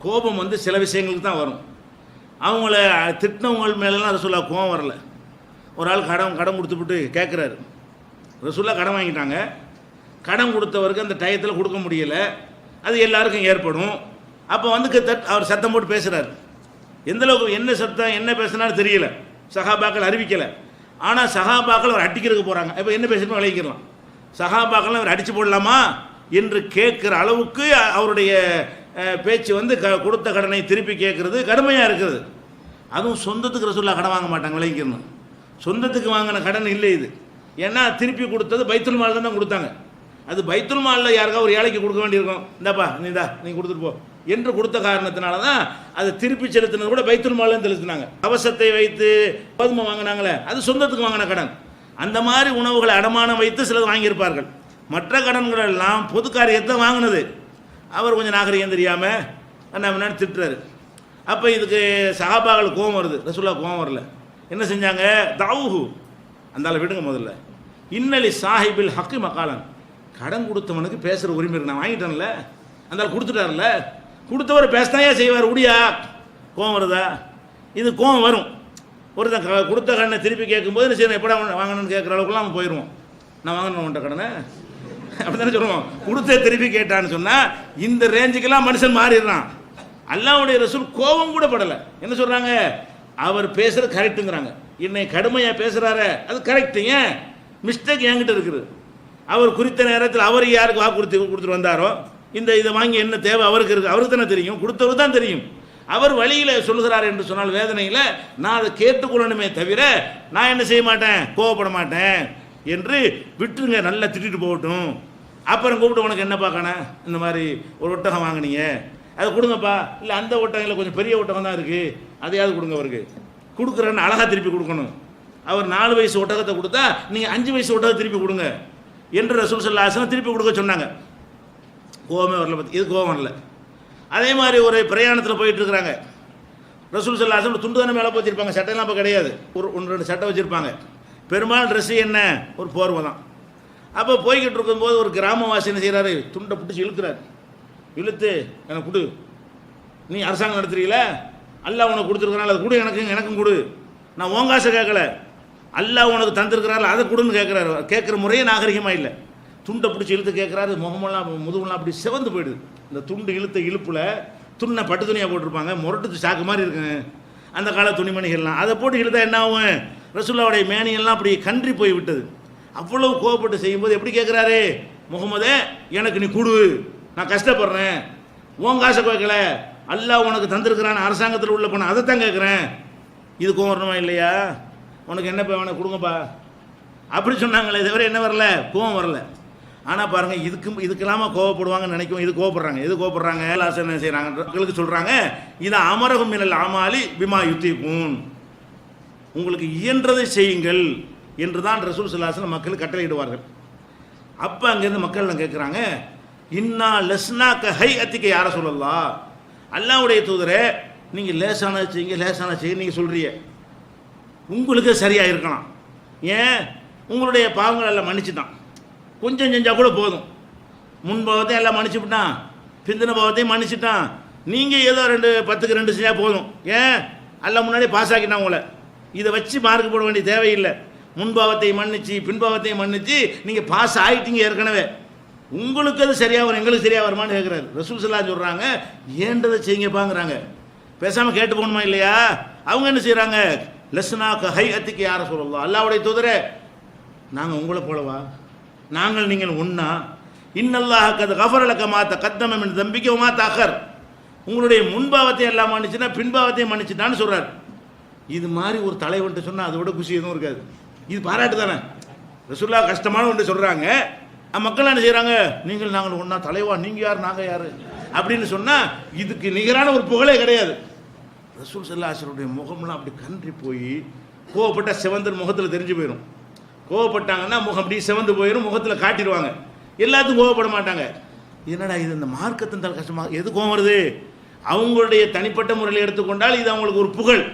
கோபம் சில விஷயங்களுக்கு தான் வரும். அவங்கள திட்டினவங்க மேலெலாம் ரசூலுல்லாஹ் கோபம் வரல. ஒரு ஆள் கடன் கொடுத்துவிட்டு கேட்குறாரு. ரசூலுல்லாஹ் கடன் வாங்கிட்டாங்க. கடன் கொடுத்தவருக்கு அந்த டயத்தில் கொடுக்க முடியலை, அது எல்லாருக்கும் ஏற்படும். அப்போ அவர் சத்தம் போட்டு பேசுகிறார். எந்தளவுக்கு என்ன சத்தம் என்ன பேசுனாலும் தெரியல, சஹாபாக்கள் அறிவிக்கலை. ஆனால் சஹாபாக்கள் அவர் அடிக்கிறதுக்கு போகிறாங்க. இப்போ என்ன பேசணும் விளைவிக்கலாம், சஹாபாக்கள் அவர் அடித்து போடலாமா என்று கேட்குற அளவுக்கு அவருடைய பேச்சு கொடுத்த கடனை திருப்பி கேட்குறது கடுமையாக இருக்குது. அதுவும் சொந்தத்துக்கு ரசூலுல்லாஹ் கடன் வாங்க மாட்டாங்க, விளைவிக்கணும். சொந்தத்துக்கு வாங்கின கடன் இல்லை இது. ஏன்னா திருப்பி கொடுத்தது பைத்துல் மால் தான் கொடுத்தாங்க. அது பைத்துல் மாலில் யாருக்கா ஒரு ஏழைக்கு கொடுக்க வேண்டியிருக்கும், இந்தாப்பா நீ கொடுத்துட்டு போ என்று கொடுத்த காரணத்தினால தான் அதை திருப்பி செலுத்தினது கூட பைத்துல் மால்னு செலுத்தினாங்க. கவசத்தை வைத்து கோதுமை வாங்கினாங்களே, அது சொந்தத்துக்கு வாங்கின கடன். அந்த மாதிரி உணவுகளை அடமானம் வைத்து சிலர் வாங்கியிருப்பார்கள். மற்ற கடன்கள் எல்லாம் பொது காரியத்தை வாங்கினது. அவர் கொஞ்சம் நாகரிகம் தெரியாமல் என்ன திட்டுறாரு. அப்போ இதுக்கு சஹாபாக்கள் கோபம் வருது, ரசூலுல்லாஹ் கோபம் வரல. என்ன செஞ்சாங்க? தாவுஹு, அந்தால விடுங்க, முதல்ல இன்னலி சாஹிபில் ஹக்கு மகாலன், கடன் கொடுத்தவனுக்கு பேசுகிற உரிமை இருக்கு, நான் வாங்கிட்டேன்ல, அந்தால கொடுத்துட்டார்ல, கொடுத்தவர் பேசினாயே செய்வார், உடியா கோபம் வருதா? இது கோபம் வரும். ஒருத்தன் கொடுத்த கடனை திருப்பி கேட்கும்போது சரி எப்படா வாங்கணும்னு கேட்குற அளவுக்குலாம் அவன் போயிடுவோம். நான் வாங்கணும் உன்ட்ட கடனை அப்படி தானே சொல்லுவோம். கொடுத்த திருப்பி கேட்டான்னு சொன்னால் இந்த ரேஞ்சுக்கெல்லாம் மனுஷன் மாறிடுறான். அல்லாஹ்வுடைய ரசூல் கோபம் கூட படலை. என்ன சொல்கிறாங்க? அவர் பேசுகிறது கரெக்டுங்கிறாங்க. இன்னை கடுமையாக பேசுகிறாரு, அது கரெக்டு. ஏன் மிஸ்டேக் என்கிட்ட இருக்குது. அவர் குறித்த நேரத்தில் அவர் யாருக்கு வாக்குறுதி கொடுத்துட்டு வந்தாரோ, இதை வாங்கி என்ன தேவை அவருக்கு இருக்குது, அவருக்கு தானே தெரியும், கொடுத்தவர் தான் தெரியும். அவர் வழியில் சொல்லுகிறார் என்று சொன்னால் வேதனையில் நான் அதை கேட்டுக்கொள்ளணுமே தவிர நான் என்ன செய்ய மாட்டேன், கோவப்பட மாட்டேன் என்று விட்டுருங்க, நல்லா திட்டிட்டு போகட்டும். அப்புறம் கூப்பிட்டு உனக்கு என்ன பார்க்கணும், இந்த மாதிரி ஒரு ஒட்டகம் வாங்கினீங்க, அதை கொடுங்கப்பா. இல்லை அந்த ஒட்டகத்தில் கொஞ்சம் பெரிய ஒட்டகம் தான் இருக்குது, அதையாவது கொடுங்க. அவருக்கு கொடுக்குறேன்னு அழகாக திருப்பி கொடுக்கணும். அவர் 4 வயசு ஒட்டகத்தை கொடுத்தா நீங்கள் 5 வயசு ஒட்டகத்தை திருப்பி கொடுங்க என்று ரசூல் ஸல்லல்லாஹு அலைஹி வஸல்லம் திருப்பி கொடுக்க சொன்னாங்க. கோபமே வரல. இது கோபம் வரல. அதே மாதிரி ஒரு பிரயாணத்தில் போயிட்டு இருக்கிறாங்க. ரசூல் ஸல்லல்லாஹு அலைஹி வஸல்லம் துண்டு தானே மேலே போச்சிருப்பாங்க, சட்டையெல்லாம் அப்போ கிடையாது. ஒரு 2 சட்டை வச்சுருப்பாங்க. பெரும்பாலும் ட்ரெஸ்ஸு என்ன, ஒரு போர்வை தான். அப்போ போய்கிட்டு இருக்கும்போது ஒரு கிராமவாசி என்ன செய்கிறாரு, துண்டை பிடிச்சி இழுக்கிறார். இழுத்து எனக்கு கொடு, நீ அரசாங்கம் நடத்துறீங்கள, அல்லாஹ் உனக்கு கொடுத்துருக்குறாள், அது கொடு, எனக்கும் கொடு, நான் உன் காசை கேட்கல, அல்லாஹ் உனக்கு தந்திருக்கிறாள், அதை கொடுன்னு கேட்குறாரு. கேட்குற முறையே நாகரிகமாக இல்லை. துண்டை பிடிச்சி இழுத்து கேட்குறாரு. முகமெல்லாம் முதுகுலாம் அப்படி செவந்து போயிடுது. இந்த துண்டு இழுத்த இழுப்பில் துண்ணை பட்டு துணியாக போட்டிருப்பாங்க, முரட்டு சாக்கு மாதிரி இருக்குங்க அந்த கால துணிமணிகள்லாம். அதை போட்டு இழுத்தா என்ன ஆகும், ரசூலுல்லாஹ்வுடைய மேனியெல்லாம் அப்படி கன்றி போய் விட்டது. அவ்வளவு கோவப்பட்டு செய்யும்போது எப்படி கேட்குறாரு, முகமதே எனக்கு நீ கொடு, நான் கஷ்டப்படுறேன், உன் காசை கேட்கல, அல்லாஹ் உனக்கு தந்திருக்கிறான் அரசாங்கத்தில் உள்ள போன அதைத்தான் கேட்குறேன். இது கோவம் வரணுமா இல்லையா? உனக்கு என்ன வேணும் கொடுங்கப்பா அப்படி சொன்னாங்களே தவிர என்ன வரல, கோவம் வரல. ஆனால் பாருங்கள், இதுக்கெல்லாமா கோவப்படுவாங்கன்னு நினைக்கும். இது கோவப்படுறாங்க. எது கோவப்படுறாங்க? என்ன செய்கிறாங்க, மக்களுக்கு சொல்கிறாங்க, இது அமரகும் மினல் அமாலி பிமா யுத்தீகூன், உங்களுக்கு இயன்றதை செய்யுங்கள் என்று தான் ரசூல் ஸல்லல்லாஹு அலைஹி வஸல்லம் மக்கள் கட்டளையிடுவார்கள். அப்போ அங்கேருந்து மக்கள் கேட்குறாங்க, இன்னா லஸ்னாக்க ஹை அத்திக்க யார சொல்லலாம், அல்லாஹ்வுடைய தூதரே நீங்கள் லேசான செய்யுங்க நீங்கள் சொல்கிறீங்க, உங்களுக்கு சரியாக இருக்கலாம். ஏன் உங்களுடைய பாவங்கள் எல்லாம் மன்னிச்சு தான், கொஞ்சம் செஞ்சால் கூட போதும். முன்பாவத்தையும் எல்லாம் மன்னிச்சுவிட்டான், பிந்தின பாவத்தையும் மன்னிச்சுட்டான். நீங்கள் ஏதோ 10க்கு 2 செஞ்சால் போதும். ஏன் எல்லாம் முன்னாடி பாஸ் ஆக்கிட்டான் உங்களை. இதை வச்சு மார்க் போட வேண்டிய தேவையில்லை. முன்பாவத்தை மன்னிச்சு பின்பாவத்தையும் மன்னிச்சு நீங்கள் பாஸ் ஆகிட்டீங்க ஏற்கனவே. உங்களுக்கு அது சரியாக வரும், எங்களுக்கு சரியாக வருமானு கேட்குறாரு. ரசூல் ஸல்லல்லாஹு சொல்கிறாங்க, ஏன்றதை செய்யுங்கப்பாங்கிறாங்க. பேசாமல் கேட்டு போகணுமா இல்லையா? அவங்க என்ன செய்கிறாங்க, லஸ்னாக்க ஹை அத்திக்கு யார சொல்லலாம், அல்லாஹ்வுடைய தூதரே நாங்கள் உங்களை போலவா, நாங்கள் நீங்கள் ஒன்றா, இன்னல்லாஹ் கத் கஃபரலக மா தகத்தம மின் தம்பிக்க வமா தஅக்கர், உங்களுடைய முன்பாவத்தை எல்லாம் மன்னிச்சுன்னா பின்பாவத்தையும் மன்னிச்சுட்டான்னு சொல்கிறார். இது மாதிரி ஒரு தலைவன்ட்டு சொன்னால் அதை விட குஷி எதுவும் இருக்காது. இது பாராட்டு தானே. ரசூலுல்லாஹ் கஷ்டமான ஒன்று சொல்கிறாங்க, மக்கள் என்ன செய்கிறாங்க, நீங்கள் நாங்கள் ஒன்றா, தலைவா நீங்கள் யார் நாங்கள் யார் அப்படின்னு சொன்னால் இதுக்கு நிகரான ஒரு புகழே கிடையாது. ரசூல் ஸல்லல்லாஹு அலைஹி வஸல்லம் முகம்லாம் அப்படி கன்றி போய் கோவப்பட்ட சிவந்தர் முகத்தில் தெரிஞ்சு போயிடும். கோவப்பட்டாங்கன்னா முகம் அப்படி சிவந்து போயிடும், முகத்தில் காட்டிடுவாங்க. எல்லாத்துக்கும் கோவப்பட மாட்டாங்க. என்னடா இது இந்த மார்க்கத்தின் தல் கஷ்டமாக எது கோவம் வருது? அவங்களுடைய தனிப்பட்ட முறையில் எடுத்துக்கொண்டால் இது அவங்களுக்கு ஒரு புகழ்.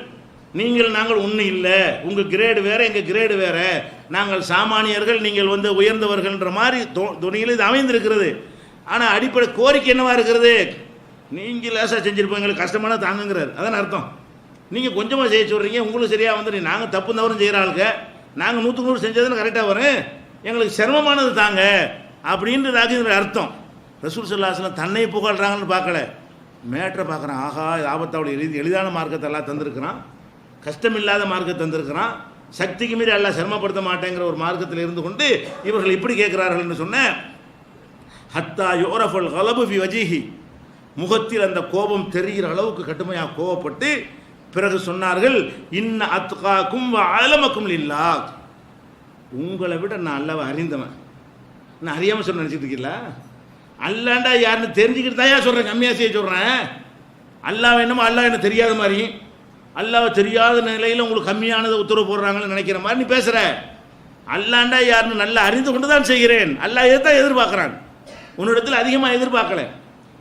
நீங்கள் நாங்கள் ஒன்றும் இல்லை, உங்கள் கிரேடு வேறு எங்கள் கிரேடு வேறு, நாங்கள் சாமானியர்கள் நீங்கள் உயர்ந்தவர்கள்ன்ற மாதிரி துணியில் இது அமைந்திருக்கிறது. ஆனால் அடிப்படை கோரிக்கை என்னவா இருக்கிறது, நீங்கள் லேசாக செஞ்சுருப்போம், எங்களுக்கு கஷ்டமான தாங்குங்கிறார். அதான் அர்த்தம். நீங்கள் கொஞ்சமாக செய்ய சொல்கிறீங்க, உங்களுக்கு சரியாக வந்துடு, நாங்கள் தப்பு தவறும் செய்கிற ஆளுங்க, நாங்கள் 100க்கு 100 செஞ்சதுன்னு கரெக்டாக வரும், எங்களுக்கு சிரமமானது தாங்க அப்படின்றதாக இதனுடைய அர்த்தம். ரசூல் ஸல்லல்லாஹு அலைஹி வஸல்லம் தன்னை புகழ்றாங்கன்னு பார்க்கல, மேட்டரை பார்க்குறான். ஆகா ஆபத்தாவுடைய எளிதான மார்க்கத்தை எல்லாம் தந்திருக்கிறான், கஷ்டமில்லாத மார்க்கத்தை தந்திருக்கிறான், சக்திக்கு மீறி எல்லாம் சிரமப்படுத்த மாட்டேங்கிற ஒரு மார்க்கத்தில் இருந்து கொண்டு இவர்கள் இப்படி கேட்கிறார்கள் என்று சொன்ன ஹத்தா யோரஃபல் கலபு ஃபி வஜீஹி, முகத்தில் அந்த கோபம் தெரிகிற அளவுக்கு கடுமையாக கோபப்பட்டு பிறகு சொன்னார்கள், இன்ன அத்காக்கும் வ அலமக்கும் லில்லாஹ், உங்களை விட நான் அல்லாஹ்வை அறிந்தவன். நான் அறியாமல் சொல்ல நினச்சிட்டு இருக்கீங்களா? அல்லாண்டா யாருன்னு தெரிஞ்சுக்கிட்டு தான் சொல்கிறேன், கம்மியாக செய்ய சொல்கிறேன். அல்லாஹ் என்னமோ அல்லாஹ் என்ன தெரியாத மாதிரி, அல்லாஹ் தெரியாத நிலையில் உங்களுக்கு கம்மியானதை உத்தரவு போடுறாங்கன்னு நினைக்கிற மாதிரி நீ பேசுகிற. அல்லாண்டா யாருன்னு நல்லா அறிந்து கொண்டு தான் செய்கிறேன். அல்லாஹ் எதை தான் எதிர்பார்க்குறான், உன்னிடத்தில் அதிகமாக எதிர்பார்க்கலை,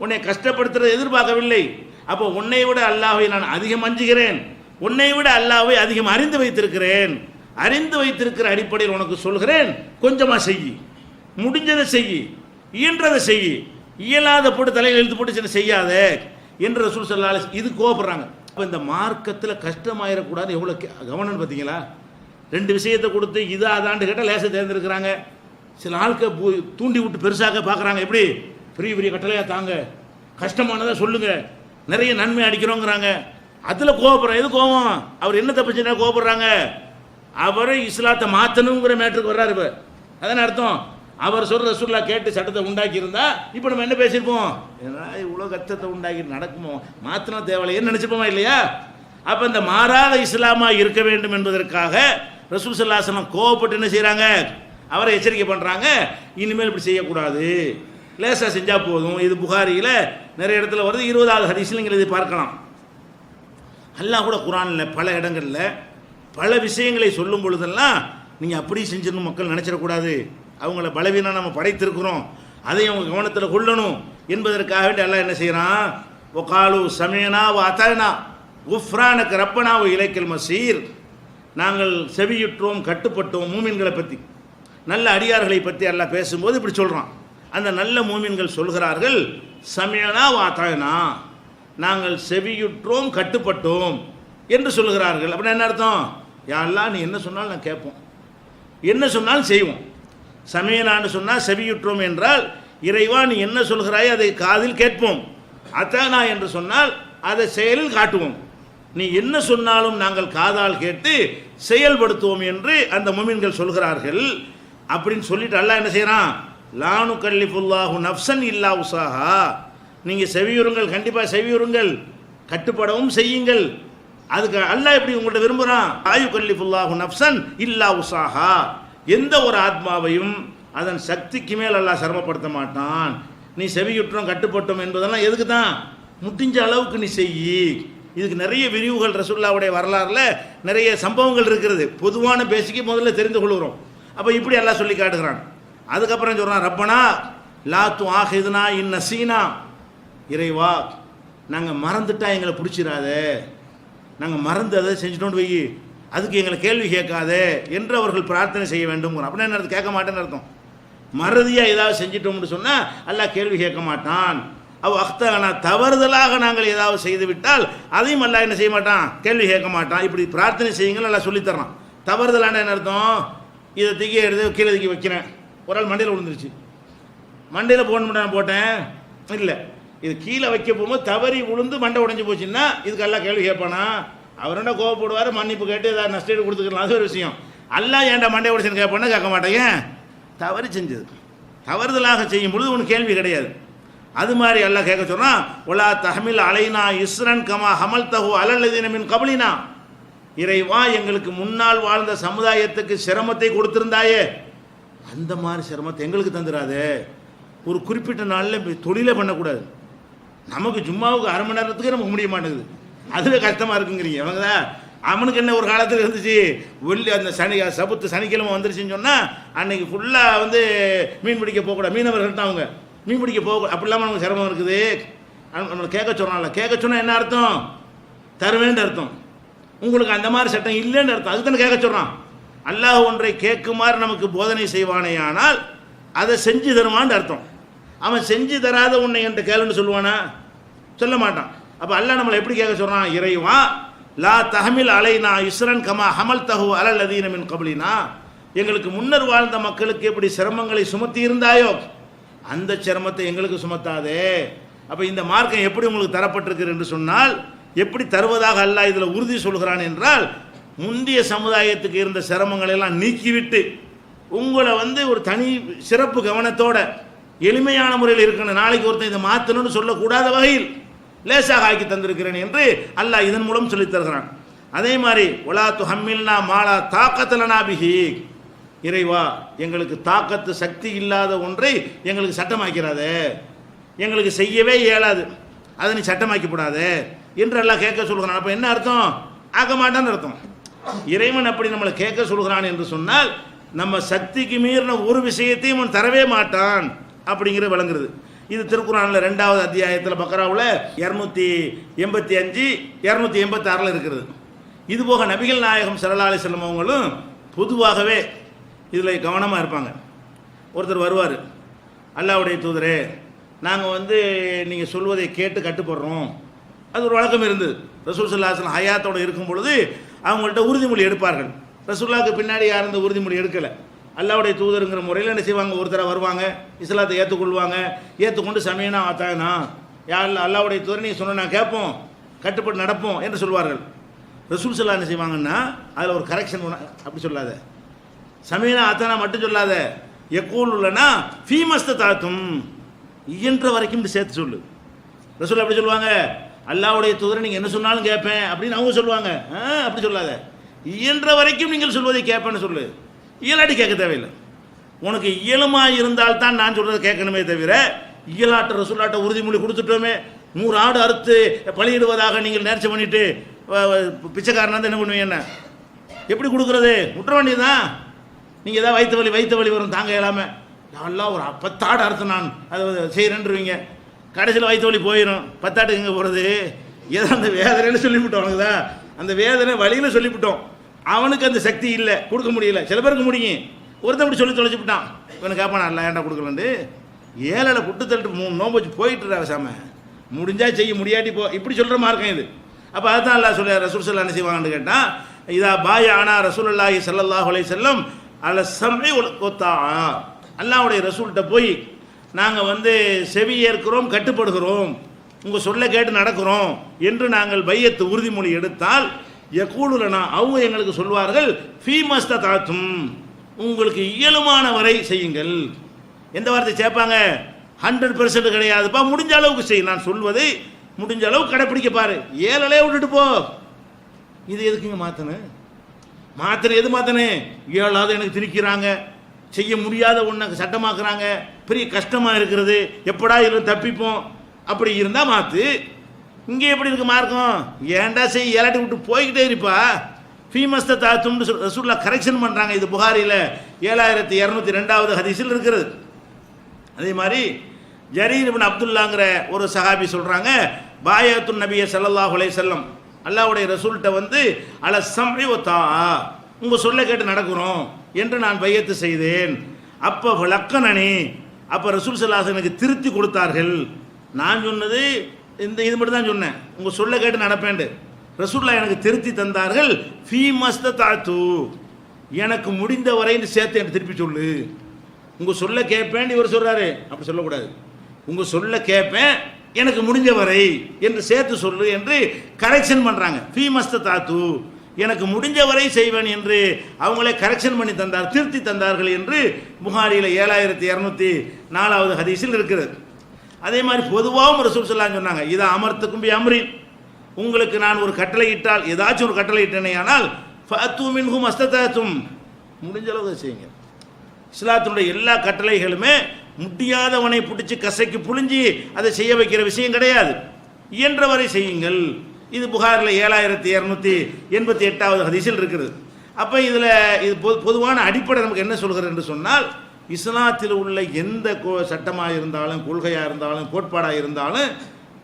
உன்னை கஷ்டப்படுத்துறதை எதிர்பார்க்கவில்லை. அப்போ உன்னை விட அல்லாஹ்வை நான் அதிகம் அஞ்சுகிறேன், உன்னை விட அல்லாஹ்வை அதிகம் அறிந்து வைத்திருக்கிறேன். அறிந்து வைத்திருக்கிற அடிப்படையில் உனக்கு சொல்கிறேன், கொஞ்சமாக செய், முடிஞ்சதை செய், இயன்றதை செய், இயலாத போட்டு தலையில் எழுத்து போட்டு சின்ன செய்யாத என்று ரசூல் ஸல்லல்லாஹு அலைஹி வஸல்லம் இது கோபப்படுறாங்க. அப்போ இந்த மார்க்கத்தில் கஷ்டமாயிடக்கூடாது, எவ்வளோ கவனம் பார்த்தீங்களா? 2 விஷயத்தை கொடுத்து இது அதாண்டு கேட்டால் லேசை தேர்ந்தெடுக்கிறாங்க. சில ஆட்கள் தூண்டி விட்டு பெருசாக பார்க்குறாங்க. எப்படி பெரிய பெரிய கட்டளையாக தாங்க, கஷ்டமானதாக சொல்லுங்கள், நிறைய நன்மை அடிக்கிறோங்கிறாங்க. அதில் கோபப்படுறாங்க. எது கோபம்? அவர் என்ன தப்பு செஞ்சா கோபப்படுறாங்க? அவரை இஸ்லாத்தை மாற்றணுங்கிற மேட்டருக்கு வர்றாரு. இப்போ அதான அர்த்தம். அவர் சொல்கிற ரசூலுல்லாஹ் கேட்டு சட்டத்தை உண்டாக்கி இருந்தா இப்போ நம்ம என்ன பேசியிருப்போம்? ஏன்னா இவ்வளோ கஷ்டத்தை உண்டாக்கி நடக்குமோ, மாற்றினா தேவையில்லைன்னு நினச்சிப்போமா இல்லையா? அப்போ இந்த மாறாத இஸ்லாமாக இருக்க வேண்டும் என்பதற்காக ரசூல் ஸல்லல்லாஹு அலைஹி வஸல்லம் கோவப்பட்டு என்ன செய்கிறாங்க, அவரை எச்சரிக்கை பண்ணுறாங்க, இனிமேல் இப்படி செய்யக்கூடாது, லேசாக செஞ்சால் போதும். இது புகாரியில் நிறைய இடத்துல வருது, 20வது ஹதீஸில் நீங்கள் இதை பார்க்கலாம். அல்லாஹ் கூட குர்ஆனில் பல இடங்களில் பல விஷயங்களை சொல்லும் பொழுதெல்லாம் நீங்கள் அப்படி செஞ்சிடணும், மக்கள் நினச்சிடக்கூடாது, அவங்கள பலவீனம் நம்ம படைத்திருக்கிறோம், அதை அவங்க கவனத்தில் கொள்ளணும் என்பதற்காக வேண்டி அல்லாஹ் என்ன செய்கிறான், ஒகாலு சமயனா வ அத்தனா உஃப்ரானக்கு ரப்பனா வ இலைக்கல் மசீர், நாங்கள் செவியுற்றோம் கட்டுப்பட்டோம். மூமின்களை பற்றி, நல்ல அடியார்களை பற்றி அல்லாஹ் பேசும்போது இப்படி சொல்கிறான். அந்த நல்ல மூமின்கள் சொல்கிறார்கள், சமயனா வ அத்தனா, நாங்கள் செவியுற்றோம் கட்டுப்பட்டோம் என்று சொல்கிறார்கள். அப்படின்னா என்ன அர்த்தம்? யா அல்லாஹ் நீ என்ன சொன்னாலும் நான் கேட்போம், என்ன சொன்னாலும் செய்வோம். சமயனான்னு சொன்னால் செவியுற்றோம் என்றால் இறைவா நீ என்ன சொல்கிறாயோ அதை காதில் கேட்போம். அத்தனா என்று சொன்னால் அதை செயலில் காட்டுவோம். நீ என்ன சொன்னாலும் நாங்கள் காதால் கேட்டு செயல்படுத்துவோம் என்று அந்த முஃமின்கள் சொல்கிறார்கள். அப்படின்னு சொல்லிட்டு அல்லாஹ் என்ன செய்கிறான், லானு கல்லிஃபுல்லாஹு நஃப்சன் இல்லா உஸாஹா, நீங்கள் செவியுறுங்கள், கண்டிப்பாக செவியுறுங்கள், கட்டுப்படவும் செய்யுங்கள். அதுக்கு அல்லாஹ் எப்படி உங்கள்கிட்ட விரும்புகிறான், ஆயு கல்லிஃபுல்லாஹு நஃப்சன் இல்லா உஸாஹா, எந்த ஒரு ஆத்மாவையும் அதன் சக்திக்கு மேல் அல்லாஹ் சிரமப்படுத்த மாட்டான். நீ செவியுற்றோம் கட்டுப்பட்டோம் என்பதெல்லாம் எதுக்கு தான், முடிஞ்ச அளவுக்கு நீ செய்யி. இதுக்கு நிறைய விரிவுகள் ரசூலுல்லாஹ்வுடைய வரலாறுல நிறைய சம்பவங்கள் இருக்கிறது. பொதுவான பேசிக்கு முதல்ல தெரிந்து கொள்கிறோம். அப்போ இப்படி எல்லாம் சொல்லி காட்டுகிறான். அதுக்கப்புறம் சொல்கிறான், ரப்பனா லா துஆஹிதுனா இன் நஸீனா, இறைவா நாங்கள் மறந்துட்டா எங்களை பிடிச்சிடாத, நாங்கள் மறந்து அதை செஞ்சுட்டோன்னு வை, அதுக்கு எங்களை கேள்வி கேட்காதே என்று அவர்கள் பிரார்த்தனை செய்ய வேண்டும். அப்படின்னா என்ன கேட்க மாட்டேன்னு அர்த்தம். மறதியாக ஏதாவது செஞ்சிட்டோம்னு சொன்னால் அல்லாஹ் கேள்வி கேட்க மாட்டான். அக்தனா தவறுதலாக நாங்கள் ஏதாவது செய்து விட்டால் அதையும் அல்லாஹ் என்ன செய்ய மாட்டான், கேள்வி கேட்க மாட்டான். இப்படி பிரார்த்தனை செய்யுங்கள் அல்லாஹ் சொல்லித்தரான். தவறுதலான என்ன அர்த்தம், இதை தூக்கி எடுத்து கீழே தூக்கி வைக்கிறேன், ஒரு ஆள் மண்டையில் விழுந்துருச்சு, மண்டையில் போடணும் போட்டேன் இல்லை, இது கீழே வைக்க போகும்போது தவறி விழுந்து மண்டை உடைஞ்சு போச்சுன்னா இதுக்கு எல்லாம் கேள்வி கேட்பானா? அவர் என்ன கோவப்படுவார், மன்னிப்பு கேட்டு ஏதாவது நஷ்டம் கொடுத்துக்கலாம், அது ஒரு விஷயம். அல்லாஹ் ஏன்டா மண்டை உடைச்சுன்னு கேட்பானா? கேட்க மாட்டேங்க. தவறு செஞ்சது, தவறுதலாக செய்யும் பொழுது ஒன்று கேள்வி கிடையாது. அது மாதிரி அல்லாஹ் கேட்க சொல்றான், ஒலா தஹமில் அலைனா இஸ்ரன் கமா ஹமல் தஹு அலல்லதீன மின் கபலினா, இறைவா எங்களுக்கு முன்னால் வாழ்ந்த சமுதாயத்துக்கு சிரமத்தை கொடுத்திருந்தாயே அந்த மாதிரி சிரமத்தை எங்களுக்கு தந்துடாதே. ஒரு குறிப்பிட்ட நாளில் தொழிலே பண்ணக்கூடாது, நமக்கு ஜும்மாவுக்கு அரை மணி நேரத்துக்கு நமக்கு முடிய மாட்டேங்குது, அதுவே கஷ்டமாக இருக்குங்கிறீங்க. அவங்க தான் அவனுக்கு என்ன ஒரு காலத்தில் இருந்துச்சு, வெள்ளி அந்த சபத்து சனிக்கிழமை வந்துருச்சுன்னு சொன்னால் அன்னைக்கு ஃபுல்லாக மீன் பிடிக்க போகக்கூடாது, மீனவர்கள் அவங்க மீன் பிடிக்க போக, அப்படி இல்லாமல் நமக்கு சிரமம் இருக்குது. நம்மளை கேட்க சொல்கிறான்ல, கேட்க சொன்னால் என்ன அர்த்தம், தருவேன்னு அர்த்தம். உங்களுக்கு அந்த மாதிரி சட்டம் இல்லைன்னு அர்த்தம், அதுக்கு தானே கேட்க சொல்கிறான். அல்லாஹ் ஒன்றை கேட்குமாறு நமக்கு போதனை செய்வானே ஆனால் அதை செஞ்சு தருவான்னு அர்த்தம். அவன் செஞ்சு தராத உன்னை என்கிட்ட கேளுன்னு சொல்லுவானா? சொல்ல மாட்டான். அப்போ அல்லாஹ் நம்மளை எப்படி கேட்க சொல்கிறான், இறைவா லா தஹமில் அலைனா இஸ்ரன் கமா ஹமல் தஹு அலல்லதீன மின் கபலினா, எங்களுக்கு முன்னர் வாழ்ந்த மக்களுக்கு எப்படி சிரமங்களை சுமத்தி இருந்தாயோ அந்த சிரமத்தை எங்களுக்கு சுமத்தாதே. அப்போ இந்த மார்க்கம் எப்படி உங்களுக்கு தரப்பட்டிருக்கு என்று சொன்னால், எப்படி தருவதாக அல்லாஹ் இதில் உறுதி சொல்கிறான் என்றால், முந்தைய சமுதாயத்துக்கு இருந்த சிரமங்களை எல்லாம் நீக்கிவிட்டு உங்களை ஒரு தனி சிறப்பு கவனத்தோட எளிமையான முறையில் இருக்கணும், நாளைக்கு ஒருத்தன் இதை மாற்றணும்னு சொல்லக்கூடாத வகையில் லேசாக ஆக்கி தந்திருக்கிறேன் என்று அல்லாஹ் இதன் மூலம் சொல்லித் தருகிறான். அதே மாதிரி ஒலா துஹம்மில்னா மாலா தாக்கத்தலனா பிஹி, இறைவா எங்களுக்கு தாக்கத்து சக்தி இல்லாத ஒன்றை எங்களுக்கு சட்டமாக்கிறாதே, எங்களுக்கு செய்யவே இயலாது, அதை நீ சட்டமாக்கிவிடாதே என்று எல்லாம் கேட்க சொல்கிறான். அப்போ என்ன அர்த்தம், ஆக மாட்டான்னு அர்த்தம். இறைவன் அப்படி நம்மளை கேட்க சொல்கிறான் என்று சொன்னால் நம்ம சக்திக்கு மீறின ஒரு விஷயத்தையும் அவன் தரவே மாட்டான் அப்படிங்கிறது விளங்குறது. இது திருக்குறானில் 2வது அத்தியாயத்தில் பக்ராவில் 285 286 இருக்கிறது. இதுபோக நபிகள் நாயகம் ஸல்லல்லாஹு அலைஹி வஸல்லம் அவங்களும் பொதுவாகவே இதில் கவனமாக இருப்பாங்க. ஒருத்தர் வருவார், அல்லாஹ்வுடைய தூதரே நாங்கள் நீங்கள் சொல்வதை கேட்டு கட்டுப்படுறோம், அது ஒரு வழக்கம் இருந்தது. ரசூல் ஸல்லல்லாஹு அலைஹி வஸல்லம் ஹயாத்தோடு இருக்கும் பொழுது அவங்கள்ட்ட உறுதிமொழி எடுப்பார்கள். ரசூலுல்லாஹ்க்கு பின்னாடி யாரும் இந்த உறுதிமொழி எடுக்கலை. அல்லாஹ்வுடைய தூதருங்கிற முறையில் என்ன செய்வாங்க, ஒரு தடவை வருவாங்க, இஸ்லாத்தை ஏற்றுக்கொள்வாங்க, ஏற்றுக்கொண்டு சமயனா ஆத்தானா யார் அல்லாஹ்வுடைய தூதர் நீங்கள் சொன்ன நான் கேட்போம், கட்டுப்பட்டு நடப்போம் என்று சொல்வார்கள். ரசூல் ஸல்லல்லாஹு என்ன செய்வாங்கன்னா அதில் ஒரு கரெக்ஷன், அப்படி சொல்லாத, சமயனா ஆத்தானா மட்டும் சொல்லாத, யக்கூலுலனா ஃபீமஸ்த தாத்தும், இயன்ற வரைக்கும் சேர்த்து சொல்லு. ரசூல் அப்படி சொல்லுவாங்க, அல்லாஹ்வுடைய தூதரை நீங்கள் என்ன சொன்னாலும் கேட்பேன் அப்படின்னு அவங்க சொல்லுவாங்க. அப்படி சொல்லாத, இயன்ற வரைக்கும் நீங்கள் சொல்வதை கேட்பேன்னு சொல்லு, இயலாட்டி கேட்க தேவையில்லை. உனக்கு இயலுமாக இருந்தால்தான் நான் சொல்கிறத கேட்கணுமே தவிர, இயலாட்ட ரசூலாட்ட உறுதிமொழி கொடுத்துட்டோமே 100 ஆடு அறுத்து பலியிடுவதாக நீங்கள் நேர்ச்சி பண்ணிட்டு பிச்சைக்காரனா என்ன பண்ணுவீங்க, என்ன எப்படி கொடுக்குறது, விட்டுற வேண்டியதுதான். நீங்கள் ஏதாவது வயிற்று வலி வரும் தாங்க இல்லாமல், எல்லாம் ஒரு 10 ஆடு அறுத்து நான் அதை செய்கிறேன்ருவீங்க, கடைசியில் வயிற்று வலி போயிடும், 10 ஆட்டுக்கு எங்கே போகிறது, ஏதோ அந்த வேதனையில் சொல்லிவிட்டோம், அவனுக்கு தான் அந்த வேதனை வழியில் சொல்லிவிட்டோம், அவனுக்கு அந்த சக்தி இல்லை, கொடுக்க முடியல. சில பேருக்கு முடியும், ஒருத்தன் இப்படி சொல்லி தொலைச்சிவிட்டான், இவனுக்கு கேட்பான் அல்ல ஏன்டா கொடுக்கலண்டு, 7 குட்டு தள்ளிட்டு 3 நோம்பு வச்சு போயிட்டுறா சாம, முடிஞ்சா செய்ய முடியாட்டி போ, இப்படி சொல்கிற மார்க்கம் இது. அப்போ அதுதான் அல்லாஹ் சொல்ல ரசூல் ஸல்லல்லாஹு என்ன செய்வாங்கன்னு கேட்டால், இதா பாயா ஆனா ரசூலுல்லாஹி ஸல்லல்லாஹு அலைஹி வஸல்லம் அல சம்இ வல் குத்தா, அல்லாஹ்வுடைய ரசூல்கிட்ட போய் நாங்கள் செவி ஏற்கிறோம், கட்டுப்படுகிறோம், உங்கள் சொல்ல கேட்டு நடக்கிறோம் என்று நாங்கள் பையத்து உறுதிமொழி எடுத்தால், யக்கூலுலனா அவங்க எங்களுக்கு சொல்வார்கள், ஃபீமஸ்த தாத்தும் உங்களுக்கு இயலுமான வரை செய்யுங்கள். எந்த வார்த்தை சேர்ப்பாங்க, 100% கிடையாதுப்பா, முடிஞ்ச அளவுக்கு செய், நான் சொல்வதை முடிஞ்ச அளவுக்கு கடைப்பிடிக்க பாரு, 7 விட்டுட்டு போ. இது எதுக்குங்க மாற்றணும், எது மாற்றணும், 7வது எனக்கு திணிக்கிறாங்க, செய்ய முடியாத ஒன்று சட்டமாக்குறாங்க, பெரிய கஷ்டமாக இருக்கிறது, எப்படா இதில் தப்பிப்போம், அப்படி இருந்தால் மாற்று. இங்கே எப்படி இருக்கு மார்க்கம், ஏன்டா செய், ஏலாட்டி விட்டு போய்கிட்டே இருப்பா. ஃபீமஸ்த தாத்தும்னு ரசூலுல்லாஹ் கரெக்ஷன் பண்ணுறாங்க. இது புகாரியில் 7202வது ஹதீஸில் இருக்கிறது. அதே மாதிரி ஜரீர் இப்னு அப்துல்லாங்கிற ஒரு சஹாபி சொல்கிறாங்க, பாயத்துன் நபிய ஸல்லல்லாஹு அலைஹி வஸல்லம் அல்லாஹ்வுடைய ரசூல்கிட்ட அல சம்இ வ தா, உங்கள் சொல்ல கேட்டு நடக்கிறோம் என்று நான் பையத்து செய்தேன். அப்போ விளக்கணனே, அப்போ ரசூல் ஸல்லல்லாஹு அலைஹி எனக்கு திருத்தி கொடுத்தார்கள். நான் சொன்னது இது மட்டும் தான் சொன்னேன், உங்கள் சொல்ல கேட்டு நடப்பேன். ரசூலுல்லாஹ் எனக்கு திருத்தி தந்தார்கள். ஃபீ மஸ்ததாத்து, எனக்கு முடிந்த வரைன்னு சேர்த்து எனக்கு திருப்பி சொல்லு. உங்கள் சொல்ல கேட்பேன் இவர் சொல்கிறாரு, அப்படி சொல்லக்கூடாது. உங்கள் சொல்ல கேட்பேன், எனக்கு முடிஞ்ச வரை என்று சேர்த்து சொல்லு என்று கரெக்ஷன் பண்ணுறாங்க. ஃபீ மஸ்ததாத்து, எனக்கு முடிஞ்ச வரை செய்வேன் என்று அவங்களே கரெக்ஷன் பண்ணி தந்தார், திருத்தி தந்தார்கள் என்று புகாரியில் 7204வது ஹதீஸில் இருக்கிறது. அதே மாதிரி பொதுவாகவும் ரசூல் ஸல்லல்லாஹு அலைஹி சொன்னாங்க, இதா அமர்த்துக்கும் பி அம்ரின், உங்களுக்கு நான் ஒரு கட்டளை இட்டால், ஏதாச்சும் ஒரு கட்டளை இட்டேனே ஆனால் ஃபஅத்து மின்ஹு மஸ்ததாத்தும், முடிஞ்ச அளவுக்கு செய்யுங்க. இஸ்லாத்தினுடைய எல்லா கட்டளைகளுமே முடியாதவனை பிடிச்சி கசைக்கு புழிஞ்சி அதை செய்ய வைக்கிற விஷயம் கிடையாது. இயன்றவரை செய்யுங்கள். இது புகாரில் 7288வது ஹதீஸில் இருக்கிறது. அப்போ இதில் இது பொதுவான அடிப்படை நமக்கு என்ன சொல்கிறது என்று சொன்னால், இஸ்லாத்தில் உள்ள எந்த சட்டமாக இருந்தாலும், கொள்கையாக இருந்தாலும், கோட்பாடாக இருந்தாலும்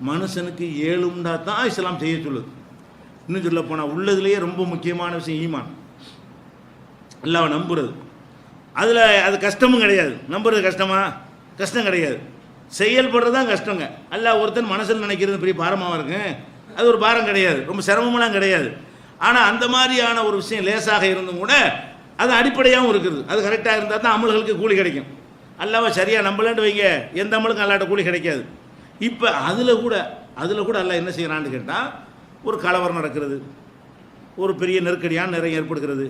மனுஷனுக்கு ஏழும்டா தான் இஸ்லாம் செய்ய சொல்லுது. இன்னும் சொல்ல போனால் உள்ளதுலேயே ரொம்ப முக்கியமான விஷயம் ஈமான், அல்லாஹ்வை நம்புறது. அதில் அது கஷ்டமும் கிடையாது. நம்புறது கஷ்டமா? கஷ்டம் கிடையாது. செயல்படுறது தான் கஷ்டங்க. அல்லாஹ் ஒருத்தன் மனசில் நினைக்கிறது பெரிய பாரமாக இருக்கு, அது ஒரு பாரம் கிடையாது, ரொம்ப சிரமமெல்லாம் கிடையாது. ஆனால் அந்த மாதிரியான ஒரு விஷயம் லேசாக இருந்தும் கூட அது அடிப்படையாகவும் இருக்குது. அது கரெக்டாக இருந்தால் தான் அமல்களுக்கு கூலி கிடைக்கும். அல்லாஹ்வை சரியாக நம்பலன்னு வைங்க, எந்த அமலுக்கும் அல்லாட்ட கூலி கிடைக்காது. இப்போ அதில் கூட அல்லாஹ் என்ன செய்கிறான்னு கேட்டால், ஒரு கலவரம் நடக்கிறது, ஒரு பெரிய நெருக்கடியான நிறைய ஏற்படுகிறது.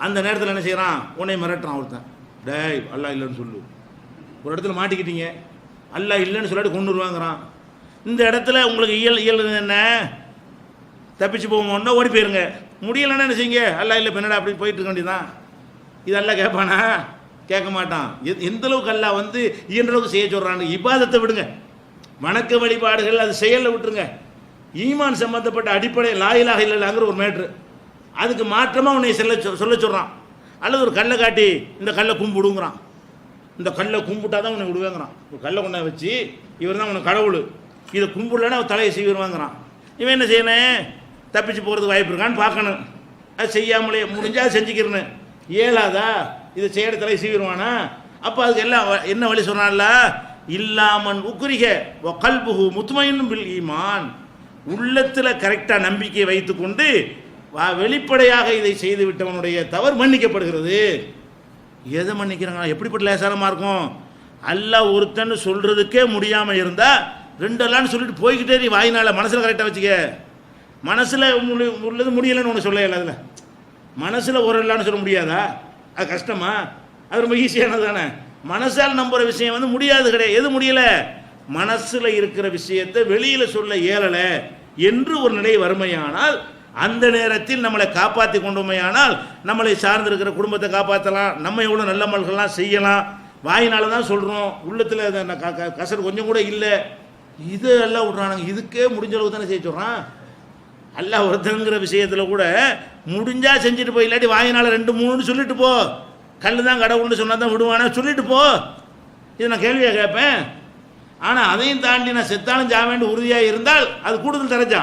அந்த நேரத்தில் என்ன செய்கிறான், உன்னை மிரட்டுறான் ஒருத்தன், டேய் அல்லாஹ் இல்லைன்னு சொல்லு. ஒரு இடத்துல மாட்டிக்கிட்டீங்க, அல்லாஹ் இல்லைன்னு சொல்லிட்டு கொண்டு வருவாங்கிறான். இந்த இடத்துல உங்களுக்கு இயல் என்ன, தப்பிச்சு போகணுன்னா ஓடி போயிருங்க. முடியலைன்னா என்ன செய்யுங்க, அல்லாஹ் இல்லை பெண்ணடா அப்படின்னு போயிட்டு இருக்க வேண்டியதான். இது அல்லாஹ் கேட்பானா? கேட்க மாட்டான். எந்த அளவுக்கு அல்லாஹ் இயன்ற அளவுக்கு செய்ய சொல்கிறான்னு. இபாதத்தை விடுங்க, வணக்க வழிபாடுகள் அது செயலில் விட்டுருங்க. ஈமான் சம்பந்தப்பட்ட அடிப்படை லா இலாஹ இல்லல்லாஹ்ங்கிற ஒரு மேட்ரு, அதுக்கு மாற்றமாக உன்னை சொல்ல சொல்கிறான். அல்லது ஒரு கல்லை காட்டி இந்த கல்லை கும்பிடுங்கிறான். இந்த கல்லை கும்பிட்டா தான் உன்னை விடுவேங்கிறான். ஒரு கல்லை கொண்டா வச்சு இவர் தான் உனக்கு கடவுள், இதை கும்பிடலன்னா அவர் தலையை செய்வாங்கிறான். இவன் என்ன செய்யணும், தப்பிச்சு போகிறதுக்கு வாய்ப்பு இருக்கான்னு பார்க்கணும். அது செய்யாமலே முடிஞ்சால் செஞ்சுக்கிறேன்னு. ஏலாதா இதை செய்யற தலையை செய்வானா? அப்போ அதுக்கு எல்லாம் என்ன வழி சொன்னான்ல, இல்லாமன் உக்குரிக கல்புகு முத்துமையினும் பில் ஈமான், உள்ளத்தில் கரெக்டாக நம்பிக்கையை வைத்து கொண்டு வெளிப்படையாக இதை செய்து விட்டவனுடைய தவறு மன்னிக்கப்படுகிறது. எதை மன்னிக்கிறாங்க? எப்படிப்பட்ட லேசானமாக இருக்கும். அல்லாஹ் ஒருத்தன்னு சொல்கிறதுக்கே முடியாமல் இருந்தால் ரெண்டெல்லாம்னு சொல்லிட்டு போய்கிட்டே நீ வாயினால் மனசில் கரெக்டாக வச்சுக்க. மனசில் உள்ளது முடியலைன்னு ஒன்று சொல்ல அதில் மனசில் ஒரு இல்லான்னு சொல்ல முடியாதா? அது கஷ்டமா? அது ரொம்ப ஈஸியானது தானே. மனசால் நம்புகிற விஷயம் முடியாது கிடையாது. எது முடியலை? மனசில் இருக்கிற விஷயத்தை வெளியில் சொல்ல இயலலை என்று ஒரு நிலை வறுமையானால், அந்த நேரத்தில் நம்மளை காப்பாற்றி கொண்டோமையானால் நம்மளை சார்ந்திருக்கிற குடும்பத்தை காப்பாற்றலாம், நம்ம எவ்வளோ நல்ல மல்கள்லாம் செய்யலாம். வாயினால தான் சொல்கிறோம், உள்ளத்தில் கசர் கொஞ்சம் கூட இல்லை. இது எல்லாம் விட்றானுங்க. இதுக்கே முடிஞ்ச அளவுக்கு தானே செய்ய சொல்கிறான். அல்லாஹ் ஒருத்தங்கிற விஷயத்தில் கூட முடிஞ்சால் செஞ்சுட்டு போ, இல்லாட்டி வாயினால் 2-3 சொல்லிட்டு போ. கல் தான் கடவுள்னு சொன்னால் தான் விடுவானா, சொல்லிட்டு போ. இது நான் கேள்வியாக கேட்பேன். ஆனால் அதையும் தாண்டி நான் செத்தாலும் ஜாவேண்டு உறுதியாக இருந்தால் அது கூடுதல் தரஜா.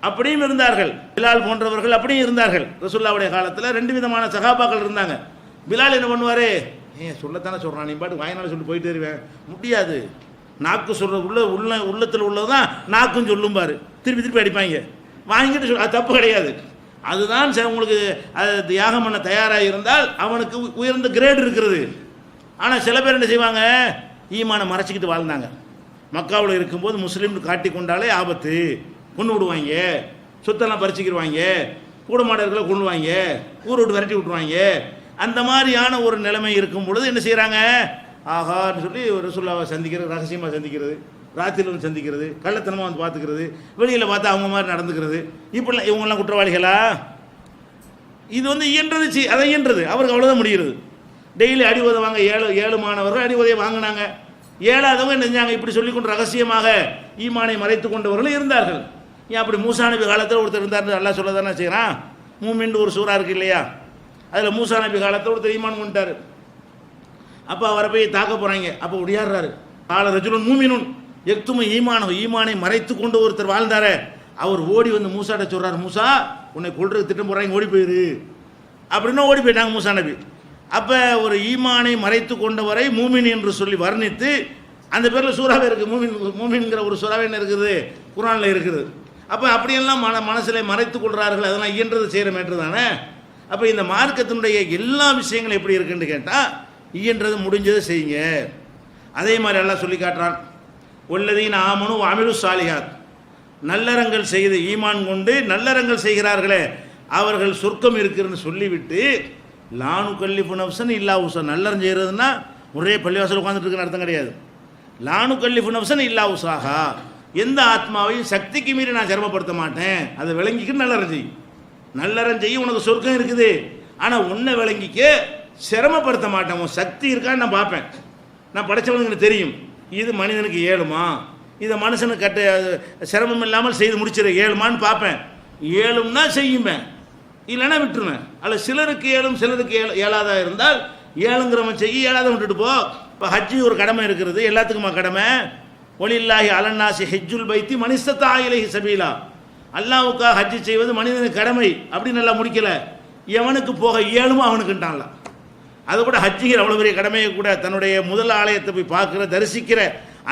அப்படியும் இருந்தார்கள். பிலால் போன்றவர்கள் அப்படியும் இருந்தார்கள். ரசூலுல்லாஹ்வுடைய காலத்தில் 2 விதமான சகாபாக்கள் இருந்தாங்க. பிலால் என்ன பண்ணுவார், சொல்லத்தானே சொல்கிறான், நீ பாட்டு வாயினால் சொல்லி போயிட்டு வருவேன். முடியாது, நாக்கு சொல்கிறது உள்ளத்தில் உள்ளதான் நாக்கும் சொல்லும்பார். திருப்பி திருப்பி அடிப்பாங்க. வாங்கிட்டு அது தப்பு கிடையாது. அதுதான் உங்களுக்கு அது தியாகம் பண்ண தயாராக இருந்தால் அவனுக்கு உயர்ந்த கிரேட் இருக்கிறது. ஆனால் சில பேர் என்ன செய்வாங்க, ஈமானை மறைச்சிக்கிட்டு வாழ்ந்தாங்க. மக்காவில் இருக்கும்போது முஸ்லீம்னு காட்டி கொண்டாலே ஆபத்து, கொண்டு விடுவாங்க, சொத்தெல்லாம் பறிச்சுக்கிடுவாங்க, கூட மாடர்களை கொண்டுவாங்க, ஊரை விட்டு விரட்டி விட்டுருவாங்க. அந்த மாதிரியான ஒரு நிலைமை இருக்கும் பொழுது என்ன செய்கிறாங்க, ஆகான்னு சொல்லி ரசூலுல்லாஹ்வை சந்திக்கிறது, ரகசியமாக சந்திக்கிறது, ராத்திரியில் சந்திக்கிறது, கள்ளத்தனமாக வந்து பார்த்துக்கிறது, வெளியில் பார்த்தா அவங்க மாதிரி நடந்துக்கிறது. இப்படிலாம் இவங்கெல்லாம் குற்றவாளிகளா? இது இயன்றது, அதை இயன்றது அவருக்கு அவ்வளோதான் முடிகிறது. டெய்லி அடி உதவாங்க. 7 மாணவர்கள் அடி உதவி வாங்கினாங்க. 7ஆவதவங்க என்ன செஞ்சாங்க, இப்படி சொல்லிக்கொண்டு ரகசியமாக ஈமானை மறைத்து கொண்டவர்கள் இருந்தார்கள். ஏன் அப்படி மூசா நபி காலத்தில் ஒருத்தர் இருந்தார், அல்லாஹ் சொல்ல தானே செய்கிறான். மூமின் ஒரு சூறா இருக்கு இல்லையா, அதில் மூசா நபி காலத்தில் ஒருத்தர் ஈமான் கொண்டார். அப்போ அவரை போய் தாக்க போகிறாங்க. அப்போ உடையாடுறாரு, கால ரஜுலுன் மூமினுன் எக்துமு ஈமானை மறைத்து கொண்டு ஒருத்தர் வாழ்ந்தார். அவர் ஓடி வந்து மூசாட்ட சொல்கிறார், மூசா உன்னை கொள்றதுக்கு திட்டம் போடுறாங்க, ஓடி போயிரு அப்படின்னு. ஓடி போயிட்டாங்க மூசா நபி. அப்போ ஒரு ஈமானை மறைத்து கொண்டவரை மூமின் என்று சொல்லி வர்ணித்து அந்த பேரில் சூறாவே இருக்குது. மூமின்கிற ஒரு சூறாவே என்ன இருக்குது, குர்ஆனில் இருக்குது. அப்போ அப்படியெல்லாம் மனசில் மறைத்து கொள்கிறார்கள். அதெல்லாம் இயன்றது செய்கிற மேற்று தானே. அப்போ இந்த மார்க்கத்தினுடைய எல்லா விஷயங்களும் எப்படி இருக்குன்னு கேட்டால் இயன்றது முடிஞ்சதை செய்யுங்க. அதே மாதிரி எல்லாம் சொல்லி காட்டுறான். வல்லதீன ஆமனு வஅமிலு ஸாலிஹாத், நல்லறங்கள் செய்து ஈமான் கொண்டு நல்லறங்கள் செய்கிறார்களே அவர்கள் சொர்க்கம் இருக்குன்னு சொல்லிவிட்டு லா நுகல்லிஃபு நஃப்ஸன் இல்லா உஸா, நல்லறம் செய்கிறதுனா ஒரே பள்ளிவாசல் உட்காந்துட்டு இருக்குன்னு அர்த்தம் கிடையாது. லா நுகல்லிஃபு நஃப்ஸன் இல்லா உஸாஹா, எந்த ஆத்மாவையும் சக்திக்கு மீறி நான் சிரமப்படுத்த மாட்டேன். அதை விளங்கிக்கிட்டு நல்லறம் செய். நல்லறம் செய்ய உனக்கு சொர்க்கம் இருக்குது, ஆனால் உன்னை விளங்கிக்க சிரமப்படுத்த மாட்டேன். உன் சக்தி இருக்கான்னு நான் பார்ப்பேன். நான் படைச்சவனுக்கு எனக்கு தெரியும் இது மனிதனுக்கு ஏழுமா, இதை மனுஷனுக்கு சிரமம் இல்லாமல் செய்து முடிச்சிட ஏழுமான்னு பார்ப்பேன். ஏழும்னா செய்யுமே, இல்லைன்னா விட்டுருவேன். அல்ல சிலருக்கு ஏழும் சிலருக்கு ஏழாதா இருந்தால் ஏழுங்கிறவன் செய்ய, ஏழாத விட்டுட்டு போ. இப்போ ஹஜ்ஜி ஒரு கடமை இருக்கிறது, எல்லாத்துக்குமா கடமை. ஒலில்லாஹி அலன்னாசி ஹஜ்ஜுல் பைத்தி மனிஸ்தத்தா இலைஹி சபீலா, அல்லாஹ்வுக்காக ஹஜ்ஜி செய்வது மனிதனுக்கு கடமை அப்படின்னு நல்லா முடிக்கல. எவனுக்கு போக இயலுமோ அவனுக்குன்ட்டான்ல. அது கூட ஹஜ்ஜிங்கிற அவ்வளோ பெரிய கடமையை கூட தன்னுடைய முதல் ஆலயத்தை போய் பார்க்குற தரிசிக்கிற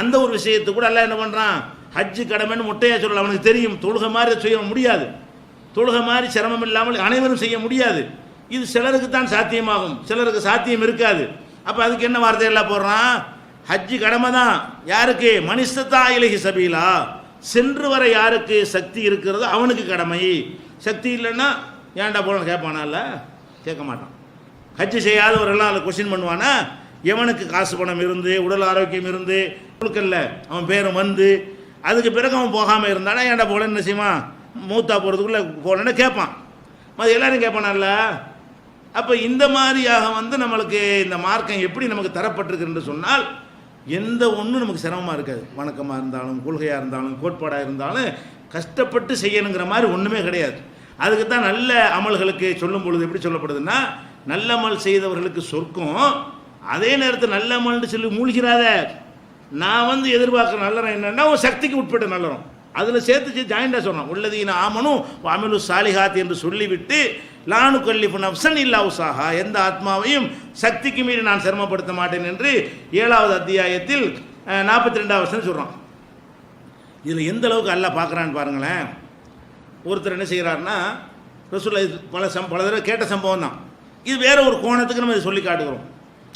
அந்த ஒரு விஷயத்தை கூட எல்லாம் என்ன பண்ணுறான், ஹஜ்ஜு கடமைன்னு முட்டையாக சொல்லல. அவனுக்கு தெரியும் தொழுகை மாதிரி செய்ய முடியாது, தொழுகை மாதிரி சிரமம் இல்லாமல் அனைவரும் செய்ய முடியாது. இது சிலருக்கு தான் சாத்தியமாகும், சிலருக்கு சாத்தியம் இருக்காது. அப்போ அதுக்கு என்ன வார்த்தையெல்லாம் போடுறான், ஹஜ்ஜு கடமை தான். யாருக்கு, மனிஸ்தத்தா இலைஹி சபீலா, சென்று வர யாருக்கு சக்தி இருக்கிறதோ அவனுக்கு கடமை. சக்தி இல்லைன்னா ஏன்டா போகணும் கேட்பானா? இல்லை, கேட்க மாட்டான். ஹஜ்ஜு செய்யாதவரெல்லாம் அதில் கொஸ்டின் பண்ணுவானா? எவனுக்கு காசு பணம் இருந்து உடல் ஆரோக்கியம் இருந்து கொடுக்கல அவன் பேரும் வந்து அதுக்கு பிறகு அவன் போகாமல் இருந்தானா ஏன்டா போகலன்னு என்ன செய்வான், மூத்தா போகிறதுக்குள்ளே போகலன்னு கேட்பான். அது எல்லாரும் கேட்பானால. அப்போ இந்த மாதிரியாக நம்மளுக்கு இந்த மார்க்கம் எப்படி நமக்கு தரப்பட்டிருக்கு என்று சொன்னால் எந்த ஒன்றும் நமக்கு சிரமமாக இருக்காது. வணக்கமாக இருந்தாலும் கொள்கையாக இருந்தாலும் கோட்பாடாக இருந்தாலும் கஷ்டப்பட்டு செய்யணுங்கிற மாதிரி ஒன்றுமே கிடையாது. அதுக்கு தான் நல்ல அமல்களுக்கு சொல்லும் பொழுது எப்படி சொல்லப்படுதுன்னா, நல்ல அமல் செய்தவர்களுக்கு சொர்க்கம், அதே நேரத்தில் நல்ல அமல்னு சொல்லி மூழ்கிறாத. நான் எதிர்பார்க்குற நல்லறம் என்னென்னா உன் சக்திக்கு உட்பட்ட நல்லறம், அதில் சேர்த்து ஜாயிண்டாக சொன்னான். உள்ளதீன ஆமனும் வஅமிலு ஸாலிஹாத் என்று சொல்லிவிட்டு லா நுகல்லிஃபு நஃப்ஸன் இல்லா உஸாஹா, எந்த ஆத்மாவையும் சக்திக்கு மீறி நான் சிரமப்படுத்த மாட்டேன் என்று 7வது அத்தியாயத்தில் 42வது வசனம் சொல்கிறான். இதில் எந்த அளவுக்கு அல்லாஹ் பார்க்குறான்னு பாருங்களேன். ஒருத்தர் என்ன செய்கிறாருன்னா, ரசூலுல்லாஹ் பல தடவை கேட்ட சம்பவம் தான். இது வேற ஒரு கோணத்துக்கு நம்ம இதை சொல்லி காட்டுகிறோம்.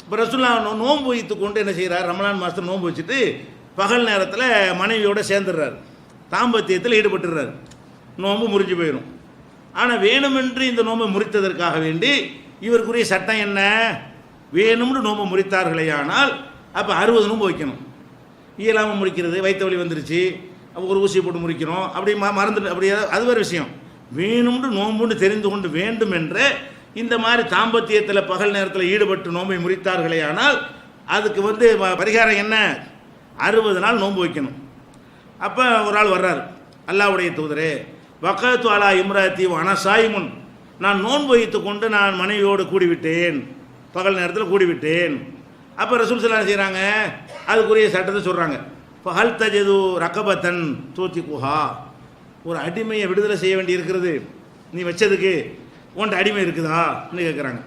இப்போ ரசூலுல்லாஹ் நோன்பு வைத்து கொண்டு என்ன செய்கிறார், ரமலான் மாதத்தில் நோன்பு வச்சுட்டு பகல் நேரத்தில் மனைவியோடு சேர்ந்துடுறாரு, தாம்பத்தியத்தில் ஈடுபட்டுறாரு. நோன்பு முறிஞ்சு போயிடும். ஆனால் வேணுமென்று இந்த நோன்பை முறித்ததற்காக வேண்டி இவருக்குரிய சட்டம் என்ன, வேணும்னு நோன்பை முறித்தார்களே ஆனால் அப்போ 60 நோன்பு வைக்கணும். இயலாமல் முறிக்கிறது, வயிற்று வலி வந்துருச்சு, ஒரு ஊசி போட்டு முறிக்கிறோம், அப்படி மறந்துட்டு அப்படி அது வேறு விஷயம். வேணும்னு நோன்புன்னு தெரிந்து கொண்டு வேண்டும் என்று இந்த மாதிரி தாம்பத்தியத்தில் பகல் நேரத்தில் ஈடுபட்டு நோன்பை முறித்தார்களே ஆனால் அதுக்கு பரிகாரம் என்ன, 60 நாள் நோன்பு வைக்கணும். அப்போ ஒரு ஆள் வர்றார், அல்லாஹ்வுடைய தூதரே வக்கத்து அலா இம்ராத்தி அனசாயிமுன், நான் நோன்பு வைத்து கொண்டு நான் மனைவியோடு கூடிவிட்டேன், பகல் நேரத்தில் கூடிவிட்டேன். அப்போ ரசூல் ஸல்லல்லாஹு அலைஹி செய்கிறாங்க, அதுக்குரிய சட்டத்தை சொல்கிறாங்க. இப்போ ஹல் தஜது ரகபத்தன் தூத்தி குஹா, ஒரு அடிமையை விடுதலை செய்ய வேண்டி இருக்கிறது, நீ வச்சதுக்கு உன்ட்ட அடிமை இருக்குதான்னு கேட்குறாங்க.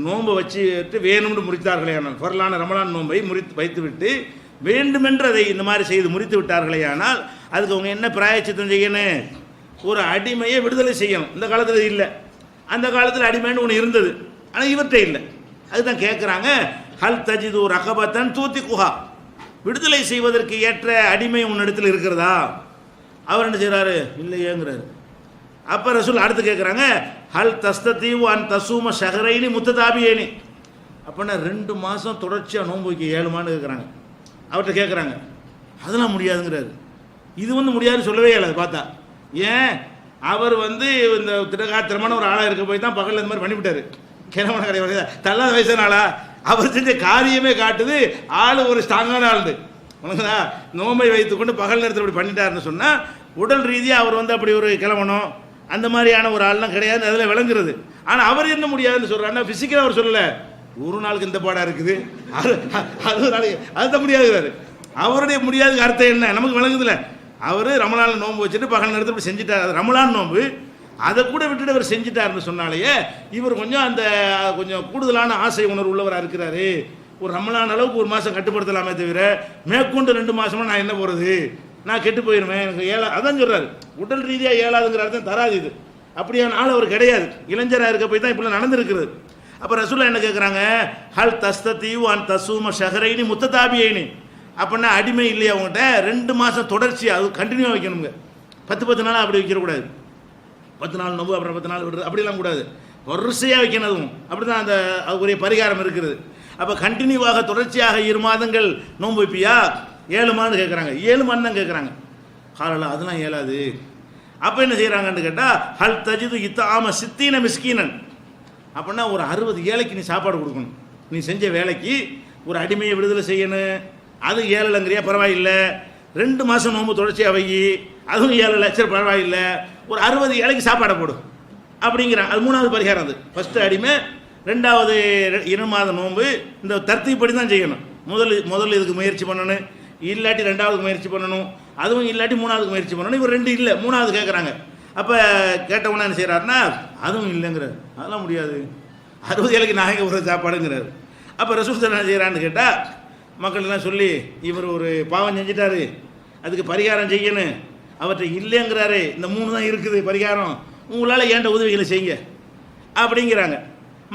நோன்பை வச்சுட்டு வேணும்னு முறித்தார்களே ஆனால், ஃபர்லான ரமலான் நோன்பை வைத்து விட்டு வேண்டுமென்று அதை இந்த மாதிரி செய்து முறித்து விட்டார்களே ஆனால் அதுக்கு அவங்க என்ன பிராயச்சித்தம் செய்யணும், ஒரு அடிமையை விடுதலை செய்யணும். இந்த காலத்தில் இல்லை, அந்த காலத்தில் அடிமைன்னு ஒன்று இருந்தது, ஆனால் இவர்கிட்ட இல்லை. அதுதான் கேட்குறாங்க, ஹல் தஜிது ரகபத்தன் தூத்தி குஹா, விடுதலை செய்வதற்கு ஏற்ற அடிமை உன்னிடத்தில் இருக்கிறதா? அவர் என்ன செய்கிறாரு, இல்லையேங்கிறாரு. அப்போ ரசூல் அடுத்து கேட்குறாங்க, ஹல் தஸ்தீவு அன் தசூம ஷஹரைனி முத்ததாபியேனி, அப்படின்னா 2 மாதம் தொடர்ச்சியாக நோன்பு வைக்க ஏழுமான்னு கேட்குறாங்க. அவர்கிட்ட கேட்குறாங்க, அதெல்லாம் முடியாதுங்கிறாரு. இது முடியாதுன்னு சொல்லவே இல்லை. பார்த்தா ஏன், அவர் இந்த திடகாத்திரமான ஒரு ஆளாக இருக்க போய் தான் பகலில் இந்த மாதிரி பண்ணிவிட்டார். கிழமன கிடையாது, தள்ளாத வயசான ஆளா, அவர் செஞ்ச காரியமே காட்டுது ஆள் ஒரு ஸ்ட்ராங்கான ஆள். உனக்குதா நோம்பை வைத்துக்கொண்டு பகல் நேரத்தில் இப்படி பண்ணிட்டாருன்னு சொன்னால் உடல் ரீதியாக அவர் அப்படி ஒரு கிளம்பணும் அந்த மாதிரியான ஒரு ஆள்லாம் கிடையாது, அதில் விளங்குறது. ஆனால் அவர் என்ன முடியாதுன்னு சொல்கிறாருன்னா, ஃபிசிக்கலாக அவர் சொல்லலை, ஒரு நாளுக்கு இந்த பாடாக இருக்குது, அது நாளைக்கு அதுதான் முடியாதுங்கிறாரு. அவருடைய முடியாதுக்கு அர்த்தம் என்ன நமக்கு விளங்குதில்ல. அவர் ரமலான் நோன்பு வச்சுட்டு பகல் நேரத்தில் இப்படி செஞ்சுட்டார், அது ரமலான் நோன்பு. அதை கூட விட்டுட்டு அவர் செஞ்சுட்டாருன்னு சொன்னாலேயே இவர் கொஞ்சம் கூடுதலான ஆசை உணர்வு உள்ளவராக இருக்கிறாரு. ஒரு ரமலான் அளவுக்கு ஒரு மாதம் கட்டுப்படுத்தலாமே தவிர மேற்கொண்டு 2 மாதமாக நான் என்ன போகிறது, நான் கெட்டு போயிடுவேன், எனக்கு அதான் சொல்கிறாரு. உடல் ரீதியாக ஏழாதுங்கிற அர்த்தம் தராது இது. அப்படியான ஆள் அவர் கிடையாது. இளைஞராக இருக்க போய் தான் இப்படிலாம் நடந்திருக்கிறது. அப்போ ரசூலுல்லாஹ் என்ன கேட்குறாங்க, ஹல் தஸ்ததீவு அன் தசூம ஷஹரைனி முத்ததாபியைனி, அப்படின்னா அடிமை இல்லையா அவங்ககிட்ட 2 மாதம் தொடர்ச்சி அது கண்டினியூவாக வைக்கணுங்க. 10 நாளாக அப்படி வைக்கக்கூடாது. 10 நாள் நோம்பு அப்புறம் 10 நாள் விடுறது அப்படிலாம் கூடாது, வரிசையாக வைக்கணும். அதுவும் அப்படி தான் அந்த அதுக்குரிய பரிகாரம் இருக்குது. அப்போ கண்டினியூவாக தொடர்ச்சியாக 2 மாதங்கள் நோன்பு வைப்பியா, 7 மாதம் கேட்குறாங்க. 7 மாதம் தான் கேட்குறாங்க. காலலாம் அதெல்லாம் இயலாது. அப்போ என்ன செய்கிறாங்கன்னு கேட்டால், ஹல் தஜிது இத்தாம சித்தீன மிஸ்கீனன், அப்படின்னா ஒரு 60 ஏழைக்கு நீ சாப்பாடு கொடுக்கணும். நீ செஞ்ச வேலைக்கு ஒரு அடிமையை விடுதலை செய்யணும். அது ஏழலைங்கிறியா, பரவாயில்லை. 2 மாதம் நோம்பு தொடர்ச்சியாக வை, அதுவும் 7 லட்சம் பரவாயில்லை. ஒரு 60 ஏழைக்கு சாப்பாடை போடும் அப்படிங்கிறான். அது 3வது பரிகாரம். அது ஃபஸ்ட்டு அடிமை, 2வது 2 மாதம் நோன்பு. இந்த தர்த்தீப்படி தான் செய்யணும். முதல்ல இதுக்கு முயற்சி பண்ணணும், இல்லாட்டி 2வது முயற்சி பண்ணணும், அதுவும் இல்லாட்டி 3வது முயற்சி பண்ணணும். இவர் 2 இல்லை 3வது கேட்குறாங்க. அப்போ கேட்டவொன்னே என்ன செய்கிறாருன்னா, அதுவும் இல்லைங்கிறார். அதெல்லாம் முடியாது, 60 ஏழைக்கு நாயக ஒரு சாப்பாடுங்கிறார். அப்போ ரசூல் என்ன செய்கிறான்னு கேட்டால், மக்கள்லாம் சொல்லி இவர் ஒரு பாவம் செஞ்சிட்டாரு, அதுக்கு பரிகாரம் செய்யணும், அவற்றை இல்லைங்கிறாரு. இந்த 3 தான் இருக்குது பரிகாரம், உங்களால் ஏண்ட உதவிகளை செய்யுங்க அப்படிங்கிறாங்க.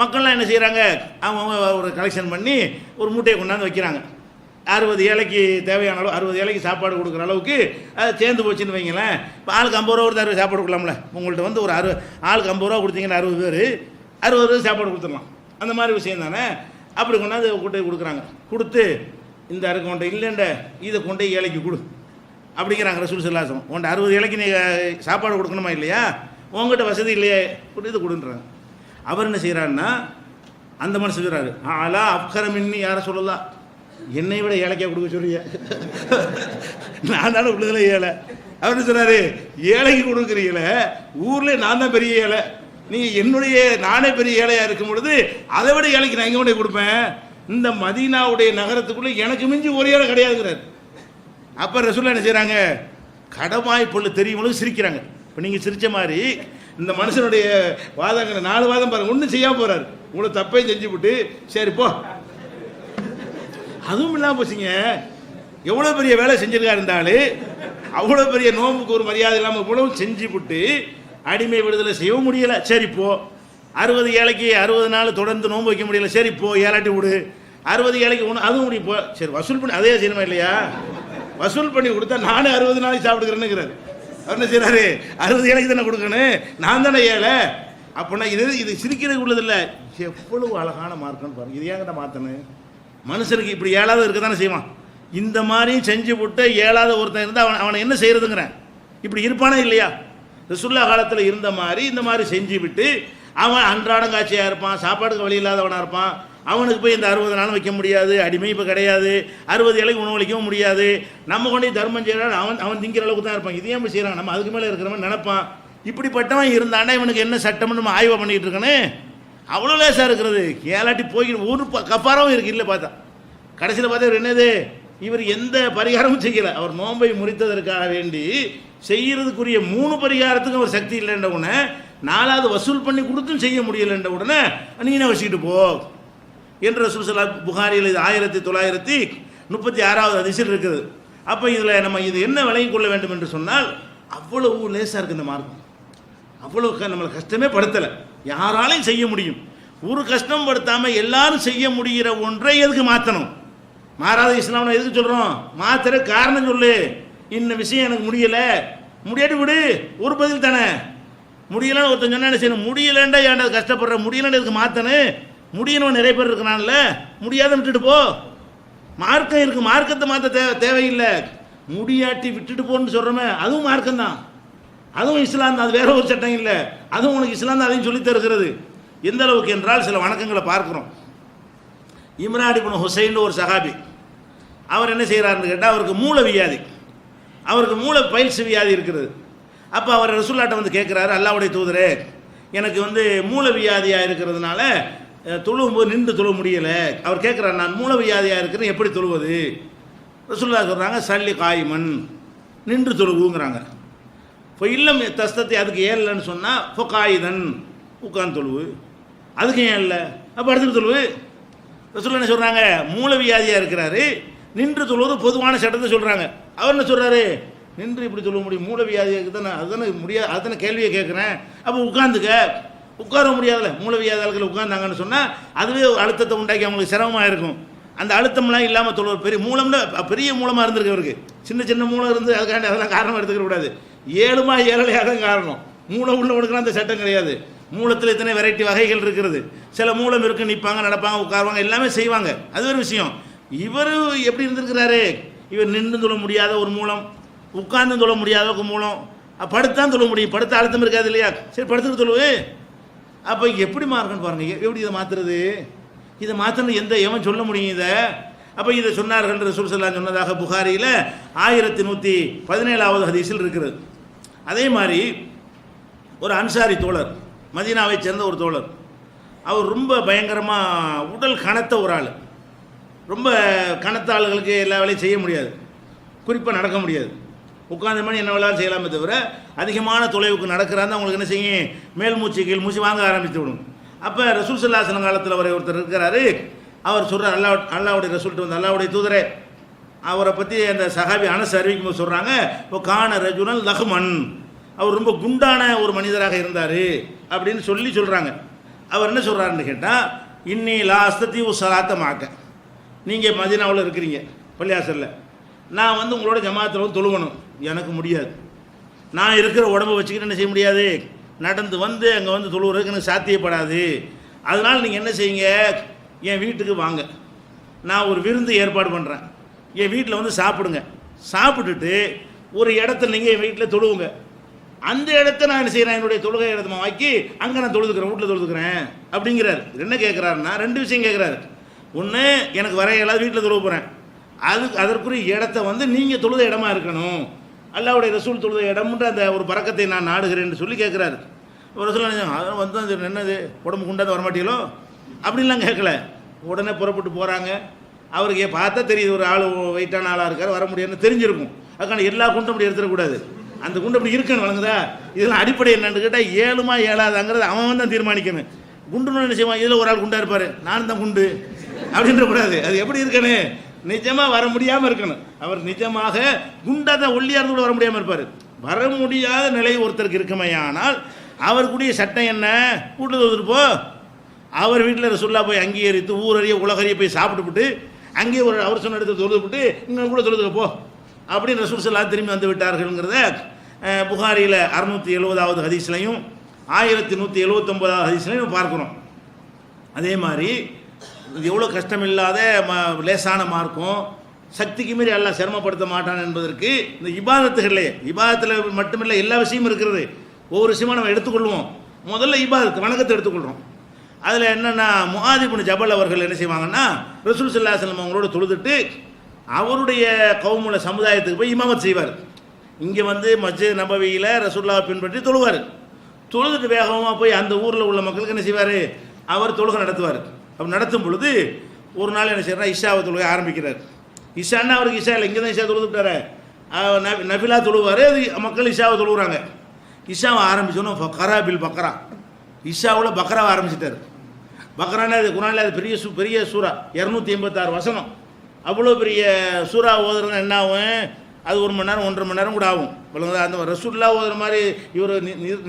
மக்கள்லாம் என்ன செய்கிறாங்க, அவங்க ஒரு கலெக்ஷன் பண்ணி ஒரு மூட்டையை கொண்டாந்து வைக்கிறாங்க. 60 ஏழைக்கு தேவையான அளவு 60 ஏழைக்கு சாப்பாடு கொடுக்குற அளவுக்கு அது சேர்ந்து போச்சுன்னு வைங்களேன். இப்போ ஆளுக்கு 50 ரூபா கொடுத்து 60 சாப்பாடு கொடுக்கலாம்ல. உங்கள்கிட்ட வந்து ஒரு ஆளுக்கு 50 ரூபா கொடுத்தீங்கன்னா 60 பேர் 60 ரூபா சாப்பாடு கொடுத்துடலாம். அந்த மாதிரி விஷயம் தானே. அப்படி கொண்டாந்து கூட்டை கொடுக்குறாங்க. கொடுத்து இந்த அருக்கு கொண்டை இல்லைண்ட இதை கொண்டை ஏழைக்கு கொடு அப்படிங்கிறாங்க ரசூல் ஸல்லல்லாஹு அலைஹி வஸல்லம். உன்ட்ட 60 ஏழைக்கு நீ சாப்பாடு கொடுக்கணுமா இல்லையா, உங்கள்கிட்ட வசதி இல்லையே, இது கொடுன்றாங்க. அவர் என்ன செய்கிறாருன்னா, அந்த மனுஷன் சொல்கிறாரு, ஆலா அப்கரமின்னி யாரை சொல்லலாம், என்னை விட ஏழைக்கா கொடுக்க சொல்றிய, நான் தானே உள்ளதில் ஏழை. அவர் சொன்னார், ஏழைக்கு கொடுக்குறீங்கள, ஊரில் நான் தான் பெரிய ஏழை, நீங்கள் நானே பெரிய ஏழையாக இருக்கும் பொழுது அதை விட ஏழைக்கு நான் எங்கே கொண்டே கொடுப்பேன், இந்த மதீனாவுடைய நகரத்துக்குள்ளே எனக்கு மிஞ்சி ஒரு ஏழை கிடையாதுங்கிறார். அப்போ ரசூலுல்லாஹ் என்ன செய்கிறாங்க, கடமாய் பொருள் தெரியும்போது சிரிக்கிறாங்க. இப்போ நீங்கள் சிரித்த மாதிரி இந்த மனுஷனுடைய வாதங்களை 4 வாதம் பாருங்க, ஒன்றும் செய்யாமல் போகிறார். உங்களை தப்பையும் செஞ்சு விட்டு சரி போ, அதுவும் இல்லாமல் போச்சுங்க. எவ்வளோ பெரிய வேலை செஞ்சிருக்கா இருந்தாலும், அவ்வளோ பெரிய நோம்புக்கு ஒரு மரியாதை இல்லாமல் இவ்வளவு செஞ்சு விட்டு அடிமை விடுதலை செய்யவும் முடியலை. சரி போ, 60 ஏழைக்கு 60 நாள் தொடர்ந்து நோன்பு வைக்க முடியல, சரி போ ஏழாட்டி விடு. 60 ஏழைக்கு ஒன்று அதுவும் முடியும் போ, சரி வசூல் பண்ணி அதே செய்யணுமா இல்லையா, வசூல் பண்ணி கொடுத்தா நானே 60 நாளைக்கு சாப்பிடுக்கிறேன்னுங்கிறாரு. அவர் என்ன செய்கிறாரு, 60 ஏழைக்கு தானே கொடுக்கணும், நான் தானே ஏழை. அப்படின்னா இது சிரிக்கிறது உள்ளதில்லை. எவ்வளவு அழகான மார்க்கம்னு பாருங்க. இது ஏங்கிட்ட மாற்றணும், மனுஷனுக்கு இப்படி ஏழாவது இருக்க தானே செய்வான். இந்த மாதிரியும் செஞ்சு விட்டு ஏழாவது ஒருத்தன் இருந்தால் அவனை என்ன செய்யறதுங்கிறேன், இப்படி இருப்பானே இல்லையா. ரசூலுல்லாஹ் காலத்தில் இருந்த மாதிரி இந்த மாதிரி செஞ்சு விட்டு அவன் அன்றாடம் காட்சியாக இருப்பான், சாப்பாடுக்கு வழி இல்லாதவனாக இருப்பான். அவனுக்கு போய் இந்த 60 நாள் வைக்க முடியாது, அடிமை இப்போ கிடையாது, 60 ஏழைக்கு உணவு அளிக்கவும் முடியாது. நம்ம கொண்டு தர்மம் செய்கிறான், அவன் திங்கிற அளவுக்கு தான் இருப்பான். இதையும் போய் செய்கிறான், நம்ம அதுக்கு மேலே இருக்கிறவன் நினைப்பான். இப்படிப்பட்டவன் இருந்தானே இவனுக்கு என்ன சட்டம்னு நம்ம ஆய்வு பண்ணிகிட்டு இருக்கணும். அவ்வளோ லேசாக இருக்கிறது. ஏலாட்டி போய்கிட்டு ஒரு கப்பாராவும் இருக்குது இல்லை பார்த்தா. கடைசியில் பார்த்தா இவர் என்னது, இவர் எந்த பரிகாரமும் செய்யலை. அவர் நோன்பை முறித்ததற்காக வேண்டி செய்கிறதுக்குரிய 3 பரிகாரத்துக்கும் அவர் சக்தி இல்லைன்ற உடனே 4வது வசூல் பண்ணி கொடுத்தும் செய்ய முடியலைன்ற உடனே நீனே வச்சுக்கிட்டு போ என்று ரசூல் ஸல்லல்லாஹு அலைஹி வஸல்லம் புகாரியில் 1936வது ஹதீஸில் இருக்குது. அப்போ இதில் நம்ம இது என்ன விளங்கிக் கொள்ள வேண்டும் என்று சொன்னால், அவ்வளவு லேசாக இருக்குது இந்த மார்க்கம். அவ்வளோ நம்மளை கஷ்டமே படுத்தலை, யாராலையும் செய்ய முடியும். ஒரு கஷ்டம் படுத்தாமல் எல்லாரும் செய்ய முடிகிற ஒன்றை எதுக்கு மாற்றணும்? மாறாத இஸ்லாம்னு எதுக்கு சொல்கிறோம்? மாத்திர காரணம் சொல்லு. இந்த விஷயம் எனக்கு முடியாட்டி விடு, ஒரு பதில் தானே. முடியலன்னு ஒருத்தன் சொன்னா என்ன செய்யணும், முடியலண்டா ஏன்டா கஷ்டப்படுற, முடியலன்னு எதுக்கு மாற்றணும்? முடியணும் நிறைய பேர் இருக்கிறான்ல, முடியாத விட்டுட்டு போ. மார்க்கம் இருக்கு, மார்க்கத்தை மாற்ற தேவையில்லை. முடியாட்டி விட்டுட்டு போன்னு சொல்கிறோமே, அதுவும் மார்க்கம் தான், அதுவும் இஸ்லாம் தான், அது வேற ஒரு சட்டம் இல்லை. அதுவும் உனக்கு இஸ்லாம் தான், அதையும் சொல்லித் தருகிறது. எந்த அளவுக்கு என்றால் சில வணக்கங்களை பார்க்குறோம். இம்ரான் இப்னு ஹுசைன் ஒரு சஹாபி, அவர் என்ன செய்கிறாருன்னு கேட்டால், அவருக்கு மூல வியாதி, அவருக்கு மூல பயில்ஸ் வியாதி இருக்கிறது. அப்போ அவர் ரசூலுல்லாஹ்ட்ட வந்து கேட்குறாரு, அல்லாஹ்வுடைய தூதரே, எனக்கு வந்து மூல வியாதியாக இருக்கிறதுனால தொழுவும்போது நின்று தொழ முடியலை. அவர் கேட்குறாரு, நான் மூல வியாதியாக இருக்கிறேன், எப்படி தொழுவது? ரசூலுல்லாஹ் சொல்கிறாங்க, சல்லி காயிமன், நின்று தொழுவுங்கிறாங்க. இப்போ இல்லம் தஸ்தத்தை அதுக்கு ஏறலன்னு சொன்னால் இப்போ காயுதன் உட்காந்து தொழுவு, அதுக்கு ஏன் இல்லை அப்போ அடுத்துட்டு தொழுவு. ரசூலுல்லாஹ் என்ன சொல்கிறாங்க, மூலவியாதியாக இருக்கிறாரு, நின்று தொழுவது பொதுவான சட்டத்தை சொல்கிறாங்க. அவர் என்ன சொல்கிறாரு, நின்று இப்படி சொல்ல முடியும், மூலவியாதிக்கு தானே, அதுதானே முடியாது, அதுதானே கேள்வியை கேட்குறேன். அப்போ உட்காந்துக்க, உட்கார முடியாதுல்ல, மூலவியாதிகள் உட்கார்ந்தாங்கன்னு சொன்னால் அதுவே அழுத்தத்தை உண்டாக்கி அவங்களுக்கு சிரமமாக இருக்கும். அந்த அழுத்தம்லாம் இல்லாமல் தொழுவது பெரிய மூலம்னா பெரிய மூலமாக இருந்திருக்கு அவருக்கு. சின்ன சின்ன மூலம் இருந்து அதுக்காண்டி அதெல்லாம் காரணம் எடுத்துக்க கூடாது. ஏழுமா ஏழலையாக தான் காரணம். மூலம் உள்ள கொடுக்கலாம் அந்த சட்டம் கிடையாது. மூலத்தில் இத்தனை வெரைட்டி வகைகள் இருக்கிறது. சில மூலம் இருக்கு, நிற்பாங்க, நடப்பாங்க, உட்காருவாங்க, எல்லாமே செய்வாங்க, அது ஒரு விஷயம். இவர் எப்படி இருந்திருக்கிறாரு, இவர் நின்று தொழ முடியாத ஒரு மூலம், உட்கார்ந்து தொழ முடியாத ஒரு மூலம், படுத்தான் தொழ முடியும், படுத்த அழுத்தம் இருக்காது இல்லையா, சரி படுத்துட்டு தொழுவு. அப்போ எப்படி மார்க்கன்னு பாருங்கள், எப்படி இதை மாற்றுறது, இதை மாற்றணும் எந்த எவன் சொல்ல முடியும் இதை. அப்போ இதை சொன்னார்கள் ரசூல் ஸல்லல்லாஹு அலைஹி சொன்னதாக புகாரியில் 1117வது ஹதீஸில் இருக்கிறது. அதே மாதிரி ஒரு அன்சாரி தோழர், மதீனாவை சேர்ந்த ஒரு தோழர், அவர் ரொம்ப பயங்கரமாக உடல் கனத்த ஒரு ஆள். ரொம்ப கனத்த ஆளுகளுக்கு எல்லா வேலையும் செய்ய முடியாது, குறிப்பாக நடக்க முடியாது. உட்கார்ந்த மணி என்ன வேலையும் செய்யலாமே தவிர அதிகமான தொலைவுக்கு நடக்கிறாங்க அவங்களுக்கு என்ன செய்யும், மேல் மூச்சு கீழ் மூச்சு வாங்க ஆரம்பித்து விடும். அப்போ ரசூல் ஸல்லல்லாஹு அலைஹி வஸல்லம் காலத்தில் வரை ஒருத்தர் இருக்கிறாரு, அவர் சொல்கிறார், அல்லாவுடைய ரசூல்ட்டு வந்து, அல்லாவுடைய தூதரே, அவரை பற்றி அந்த சஹாபி அனஸ் அறிவிக்கும் போது சொல்கிறாங்க, இப்போ கான ரஜுலன் லஹ்மன், அவர் ரொம்ப குண்டான ஒரு மனிதராக இருந்தார் அப்படின்னு சொல்கிறாங்க. அவர் என்ன சொல்கிறாருன்னு கேட்டால், இன்னி லாஸ்தி சலாத்த மாக்க, நீங்கள் மதீனாவில் இருக்கிறீங்க பள்ளியாசலில், நான் வந்து உங்களோட ஜமாத்தில் வந்து தொழுகணும், எனக்கு முடியாது, நான் இருக்கிற உடம்பை வச்சுக்கிட்டு என்ன செய்ய முடியாது, நடந்து வந்து அங்கே வந்து தொழுகிறதுக்கு எனக்கு சாத்தியப்படாது. அதனால் நீங்கள் என்ன செய்யுங்க, என் வீட்டுக்கு வாங்க, நான் ஒரு விருந்து ஏற்பாடு பண்ணுறேன், என் வீட்டில் வந்து சாப்பிடுங்க, சாப்பிட்டுட்டு ஒரு இடத்துல நீங்கள் என் வீட்டில் தொழுவுங்க, அந்த இடத்த நான் என்ன செய்கிறேன், என்னுடைய தொழுகை இடமா வாக்கி அங்கே நான் தொழுதுக்கிறேன், வீட்டில் தொழுதுக்கிறேன் அப்படிங்கிறார். என்ன கேட்குறாருன்னா, ரெண்டு விஷயம் கேட்குறாரு. ஒன்று, எனக்கு வர இயலாது, வீட்டில் தொழுவ போகிறேன், அதற்குரிய இடத்த வந்து நீங்கள் தொழுத இடமா இருக்கணும், அல்லாஹ்வுடைய ரசூல் தொழுத இடம்ன்ற அந்த ஒரு பறக்கத்தை நான் நாடுகிறேன்னு சொல்லி கேட்குறாரு. ரசூல் அதெல்லாம் வந்து அது என்னது, உடம்பு குண்டாந்து வரமாட்டீங்களோ அப்படின்லாம் கேட்கல, உடனே புறப்பட்டு போகிறாங்க. அவருக்கு பார்த்தா தெரியுது ஒரு ஆள் வெயிட்டான ஆளாக இருக்கார், வர முடியாதுன்னு தெரிஞ்சிருக்கும். அதுக்கான எல்லா குண்டும் அப்படி எடுத்துடக்கூடாது, அந்த குண்டு அப்படி இருக்குன்னு வழங்குதா. இதெல்லாம் அடிப்படை என்னன்னு கேட்டால், ஏழுமா ஏழாதாங்கிறது அவன் தான் தீர்மானிக்கணும். குண்டுன்னு என்ன செய்வான், இதில் ஒரு ஆள் குண்டாக இருப்பார், நானும் தான் குண்டு அப்படின்ற கூடாது. அது எப்படி இருக்கணும், நிஜமாக வர முடியாமல் இருக்கணும். அவர் நிஜமாக குண்டாக தான் ஒல்லியாக இருந்து கூட வர முடியாமல் இருப்பார். வர முடியாத நிலை ஒருத்தருக்கு இருக்குமே, ஆனால் அவருக்குரிய சட்டம் என்ன, வீட்டில் தொழுதுட்டு போ. அவர் வீட்டில் ரசூலுல்லாஹ் போய் அங்கீகரித்து ஊரறிய உலகறிய போய் சாப்பிட்டுவிட்டு அங்கேயே ஒரு அவர் சொன்ன இடத்துல தொழுதுவிட்டு இங்கே கூட தொழுதுக்க போ அப்படின்னு ரசூல் ஸல்லல்லாஹு திரும்பி வந்து விட்டார்கள்ங்கிறத புகாரியில் 670வது ஹதீஸ்லையும் 1179வது ஹதீஸ்லையும் பார்க்குறோம். அதே மாதிரி எவ்வளோ கஷ்டமில்லாத லேசான மார்க்கும், சக்திக்கு மீறி எல்லாம் சிரமப்படுத்த மாட்டான் என்பதற்கு இந்த இபாதத்துகளே, இபாதத்தில் மட்டுமில்லை எல்லா விஷயமும் இருக்கிறது. ஒவ்வொரு விஷயமாக நம்ம எடுத்துக்கொள்வோம். முதல்ல இபாதத்து வணக்கத்தை எடுத்துக்கொள்கிறோம். அதில் என்னென்னா, முஆத் இப்னு ஜபல் அவர்கள் என்ன செய்வாங்கன்னா, ரசூல் ஸல்லல்லாஹு அலைஹி வஸல்லம் அவங்களோட தொழுதுட்டு அவருடைய கௌமுல சமுதாயத்துக்கு போய் இமாமத் செய்வார். இங்கே வந்து மஸ்ஜித் நபவியில் ரசூலுல்லாஹ் பின்பற்றி தொழுவார். தொழுதுட்டு வேகமாக போய் அந்த ஊரில் உள்ள மக்களுக்கு என்ன செய்வார், அவர் தொழுகை நடத்துவார். அப்படி நடத்தும் பொழுது ஒரு நாள் என்ன செய்யறாரு, இஷாவை தொழுகை ஆரம்பிக்கிறார். இஷான்னா அவருக்கு இஷா இல்லை, இங்கே தான் இஷா தொழுதுட்டாரு, நபிலா தொழுவார், அது மக்கள் இஷாவை தொழுகிறாங்க. இஷாவை ஆரம்பிச்சோன்னா ஃபக்கராபில் பக்ரா, இஷாவில் பக்ராவை ஆரம்பிச்சிட்டார். பக்ரானா அது குரானில் அது பெரிய சூறா, 286 வசனம். அவ்வளோ பெரிய சூறா ஓதுறது என்ன ஆகும், அது 1 மணி நேரம் 1.5 மணி நேரம் கூட ஆகும். அந்த ரசூலுல்லாஹ் ஓதுற மாதிரி இவர்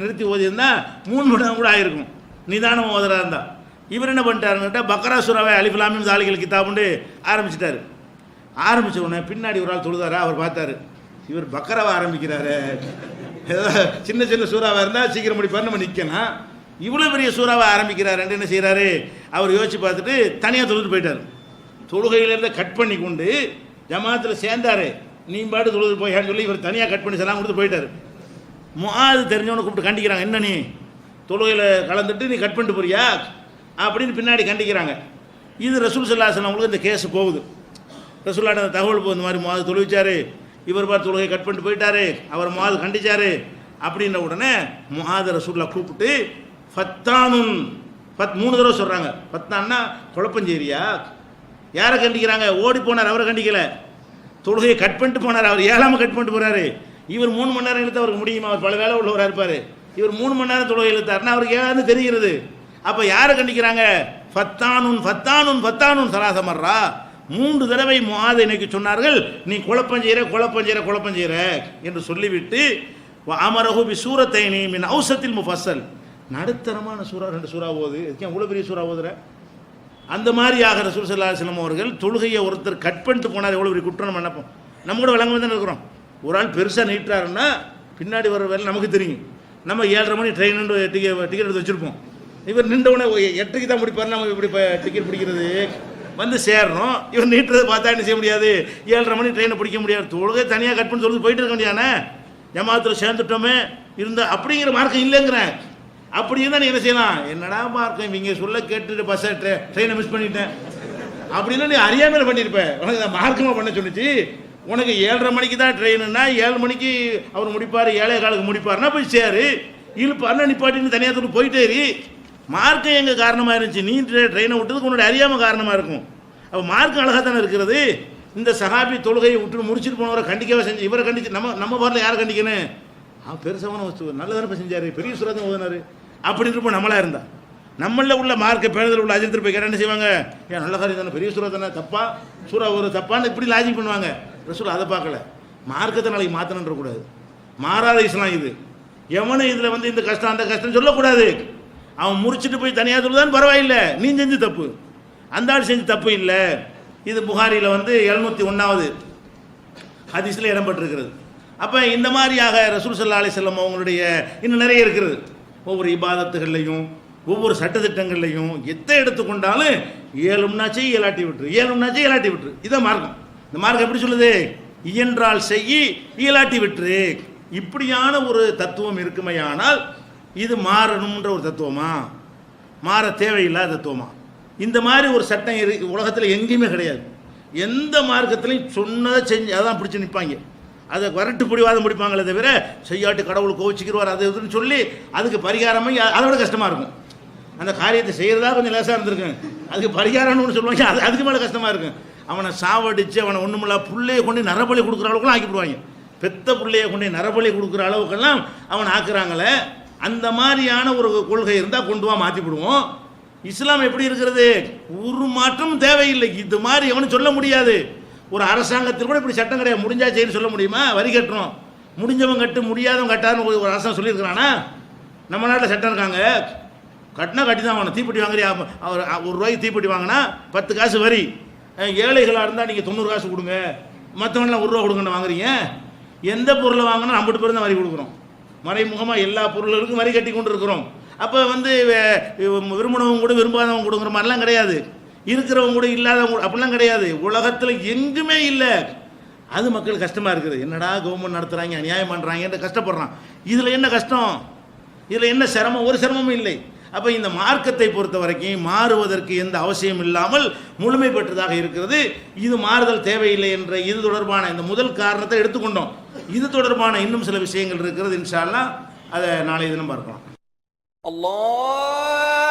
நிறுத்தி ஓதியிருந்தா 3 மணி நேரம் கூட ஆகிருக்கும், நிதானம் ஓதுறா இருந்தால். இவர் என்ன பண்ணிட்டாருன்னு கேட்டால், பக்ரா சூறாவை அலிஃப் லாம் மீம் தாலிகல் கிதாபுண்டு ஆரம்பிச்சிட்டாரு. ஆரம்பித்த உடனே பின்னாடி ஒரு ஆள் தொழுதாரா, அவர் பார்த்தாரு, இவர் பக்ராவை ஆரம்பிக்கிறாரு, ஏதாவது சின்ன சின்ன சூறாவாக இருந்தால் சீக்கிரம் முடிப்பார், நம்ம நிற்கலாம், இவ்வளோ பெரிய சூறாவை ஆரம்பிக்கிறார் என்று என்ன செய்கிறாரு, அவர் யோசித்து பார்த்துட்டு தனியாக தொழுது போயிட்டார். தொழுகையிலேருந்து கட் பண்ணி கொண்டு ஜமாத்தில் சேர்ந்தார். நீ பாட்டு தொழுது போயான்னு சொல்லி இவர் தனியாக கட் பண்ணி செல்லாம் கொடுத்து போயிட்டார். முஆத் தெரிஞ்சவனை கூப்பிட்டு கண்டிக்கிறாங்க, என்ன நீ தொழுகையில் கலந்துட்டு நீ கட் பண்ணிட்டு போறியா அப்படின்னு பின்னாடி கண்டிக்கிறாங்க. இது ரசூல் ஸல்லல்லாஹு அலைஹி வஸல்லம் இந்த கேஸ் போகுது. ரசூலுல்லாஹ் அந்த தகவல் போகுது, இந்த மாதிரி முஆத் தொழுவிச்சார், இவர் பார்த்து தொழுகை கட் பண்ணிட்டு போயிட்டாரு, அவர் முஆத் கண்டிச்சார். அப்படின்ற உடனே முஆத் ரசூலுல்லாஹ் கூப்பிட்டு ஃபத்தானுன் 3 தடவை சொல்கிறாங்க. ஃபத்தான்னா குழப்பஞ்சேரியா, யாரை கண்டிக்கிறாங்க, ஓடி போனார், அவரை கண்டிக்கலை, தொழுகையை கட் பண்ணிட்டு போனார், அவர் ஏழாமல் கட் பண்ணிட்டு போகிறாரு. இவர் 3 மணி நேரம் இழுத்து அவருக்கு முடியுமா? அவர் பல வேலை உள்ளவராக இருப்பார். இவர் 3 மணி நேரம் தொழுகை இழுத்தாருன்னா அவருக்கு ஏதாவது தெரிகிறது. அப்போ யாரை கண்டிக்கிறாங்க? ஃபத்தானுன் ஃபத்தானுன் ஃபத்தானுன் சலாசமர்ரா, 3 தடவை முஆதை இன்னைக்கு சொன்னார்கள், நீ குழப்பம் செய்கிற என்று சொல்லிவிட்டு அமரஹு பி சூரத்தைனி மின் அவுசத்தில் முஃபஸ்ஸல், நடுத்தரமான சூறா 2 சூறா ஓது. இதுக்கு அவ்வளோ பெரிய சூறா ஓதுற? அந்த மாதிரியாக ரசூல் ஸல்லல்லாஹு அலைஹி வஸல்லம் அவர்கள் தொழுகையை ஒருத்தர் கட் பண்ணிட்டு போனார், எவ்வளோ பெரிய குற்றம் நம்ம நினைப்போம். நம்ம கூட விளங்க தானே இருக்கிறோம். ஒரு ஆள் பெருசாக நீட்டுறாருன்னா பின்னாடி வர வேலை நமக்கு தெரியும். நம்ம 7:30 மணி ட்ரெயின் டிக்கெட் எடுத்து வச்சுருப்போம். இவர் நின்றவுடனே 8க்கு தான் முடிப்பார். நம்ம இப்படி டிக்கெட் பிடிக்கிறது வந்து சேர்றோம். இவர் நீட்டுறதை பார்த்தா என்ன செய்ய முடியாது? 7:30 மணி ட்ரெயினை பிடிக்க முடியாது. தொழுகை தனியாக கட் பண்ணி சொல்லி போயிட்டு இருக்க முடியாதுண்ணே. ஜமாத்தில் சேர்ந்துட்டோமே இருந்த அப்படிங்கிற மார்க்கம் இல்லைங்கிறேன். அப்படி இருந்தால் நீ என்ன செய்யலாம்? என்னடா மார்க்கம் இவங்க சொல்ல கேட்டுட்டு பஸ்ஸை ட்ரெயினை மிஸ் பண்ணிட்டேன் அப்படின்னா நீ அறியாமல் பண்ணியிருப்பேன். உனக்கு நான் மார்க்கமாக பண்ண சொன்னிச்சு. உனக்கு 7:30 மணிக்கு தான் ட்ரெயினுன்னா 7 மணிக்கு அவர் முடிப்பார், 7:15 முடிப்பார்னா போய் சேரு. இழுப்பார்னா நிப்பாட்டின்னு தனியாக தொட்டு போயிட்டேரி. மார்க்கம் எங்கே காரணமாக இருந்துச்சு? நீ ட்ரெயினை விட்டதுக்கு உன்னோட அறியாமல் காரணமாக இருக்கும். அப்போ மார்க்கம் அழகாக தானே இருக்கிறது. இந்த சஹாபி தொழுகையை விட்டு முடிச்சுட்டு போனவரை கண்டிக்கவே செஞ்சு இவரை கண்டிச்சு நம்ம பாரில் யாரை கண்டிக்கணும்? பெருசான வஸ்து நல்லதானே செஞ்சார், பெரிய சுராதம் ஓதுனார் அப்படின்னு இருப்போம். நம்மளாக இருந்தால் நம்மளில் உள்ள மார்க்க பேணுதல் உள்ள அஜித் போய் கேட்டால் என்ன செய்வாங்க? ஏன் நல்ல காரியம் தானே, பெரிய சூறா தானே, தப்பா சூறா ஒரு தப்பான்னு இப்படி லாஜிக் பண்ணுவாங்க. ரசூல் அதை பார்க்கல. மார்க்கத்தை நாளைக்கு மாற்றணுன்ற கூடாது. மாறாத இஸ்லாம் இது. எவனை இதில் வந்து இந்த கஷ்டம் அந்த கஷ்டம் சொல்லக்கூடாது. அவன் முடிச்சுட்டு போய் தனியாக சொல்லுதான் பரவாயில்லை, நீ செஞ்சு தப்பு, அந்த ஆள் செஞ்சு தப்பு இல்லை. இது புகாரியில் வந்து 701வது ஹதீஸில் இடம்பெற்றிருக்கிறது. அப்போ இந்த மாதிரியாக ரசூல் ஸல்லல்லாஹு அலைஹி வஸல்லம் அவங்களுடைய இன்னும் நிறைய இருக்கிறது. ஒவ்வொரு இபாதத்துகள்லையும் ஒவ்வொரு சட்டத்திட்டங்கள்லையும் எத்தை எடுத்துக்கொண்டாலும் இயலும்னாச்சே இயலாட்டி விட்டுரு. இதான் மார்க்கம். இந்த மார்க்கம் எப்படி சொல்லுது? இயன்றால் செய்யி, இயலாட்டி விட்டுரு. இப்படியான ஒரு தத்துவம் இருக்குமையானால் இது மாறணுன்ற ஒரு தத்துவமா, மாற தேவையில்லாத தத்துவமா? இந்த மாதிரி ஒரு சட்டம் உலகத்தில் எங்கேயுமே கிடையாது. எந்த மார்க்கத்திலையும் சொன்னதை செஞ்சு அதான் பிடிச்சி நிற்பாங்க. அதை வரட்டு பிடிவாதம் முடிப்பாங்களே தவிர செய்யாட்டு கடவுள் கோவிச்சுக்கிறவார் அது இதுன்னு சொல்லி அதுக்கு பரிகாரமாக அதை விட கஷ்டமாக இருக்கும். அந்த காரியத்தை செய்கிறதா கொஞ்சம் லேசாக இருந்திருக்கும், அதுக்கு பரிகாரம்னு சொல்லுவாங்க, அதுக்கு மேலே கஷ்டமாக இருக்கும். அவனை சாவடித்து அவனை ஒன்றுமில்ல பிள்ளையை கொண்டு நரபலி கொடுக்குற அளவுக்குலாம் ஆக்கிவிடுவாங்க. பெத்த பிள்ளையை கொண்டு நரபலி கொடுக்குற அளவுக்கெல்லாம் அவன் ஆக்குறாங்களே. அந்த மாதிரியான ஒரு கொள்கை இருந்தால் கொண்டு வா மாற்றிவிடுவோம். இஸ்லாம் எப்படி இருக்கிறது? ஒரு மாற்றமும் தேவையில்லை. இது மாதிரி எவனும் சொல்ல முடியாது. ஒரு அரசாங்கத்தில் கூட இப்படி சட்டம் கிடையாது. முடிஞ்சா செய்யு சொல்ல முடியுமா? வரி கட்டுறோம், முடிஞ்சவன் கட்டு முடியாதவன் கட்டாதுன்னு ஒரு அரசாங்கம் சொல்லியிருக்கிறானா? நம்ம நாட்டில் சட்டம் இருக்காங்க, கட்டினா கட்டி தான் வாங்கணும். தீப்பெட்டி வாங்குறியா, அவர் ₹1 தீப்பெட்டி வாங்கினா 10 காசு வரி. ஏழைகளாக இருந்தால் நீங்கள் 90 காசு கொடுங்க, மற்றவங்களாம் ₹1 கொடுங்கன்னு வாங்குறீங்க. எந்த பொருளை வாங்கினா 50 பேர் தான் வரி கொடுக்குறோம். மறைமுகமாக எல்லா பொருளுக்கும் வரி கட்டி கொண்டு இருக்கிறோம். அப்போ வந்து விரும்பினவங்க கூட விரும்பாதவங்க கொடுக்குற மாதிரிலாம் கிடையாது. இருக்கிறவங்க கூட இல்லாதவங்க அப்படிலாம் கிடையாது. உலகத்தில் எங்குமே இல்லை. அது மக்களுக்கு கஷ்டமாக இருக்குது. என்னடா கவர்மெண்ட் நடத்துகிறாங்க, அநியாயம் பண்ணுறாங்கன்னு கஷ்டப்படுறான். இதில் என்ன கஷ்டம்? இதில் என்ன சிரமம்? ஒரு சிரமமும் இல்லை. அப்போ இந்த மார்க்கத்தை பொறுத்த வரைக்கும் மாறுவதற்கு எந்த அவசியம் இல்லாமல் முழுமை பெற்றதாக இருக்கிறது. இது மாறுதல் தேவையில்லை என்ற இது தொடர்பான இந்த முதல் காரணத்தை எடுத்துக்கொண்டோம். இது தொடர்பான இன்னும் சில விஷயங்கள் இருக்கிறது. இன்ஷா அல்லாஹ் அதை நாளைய தினம் பார்க்கலாம். அல்லாஹ்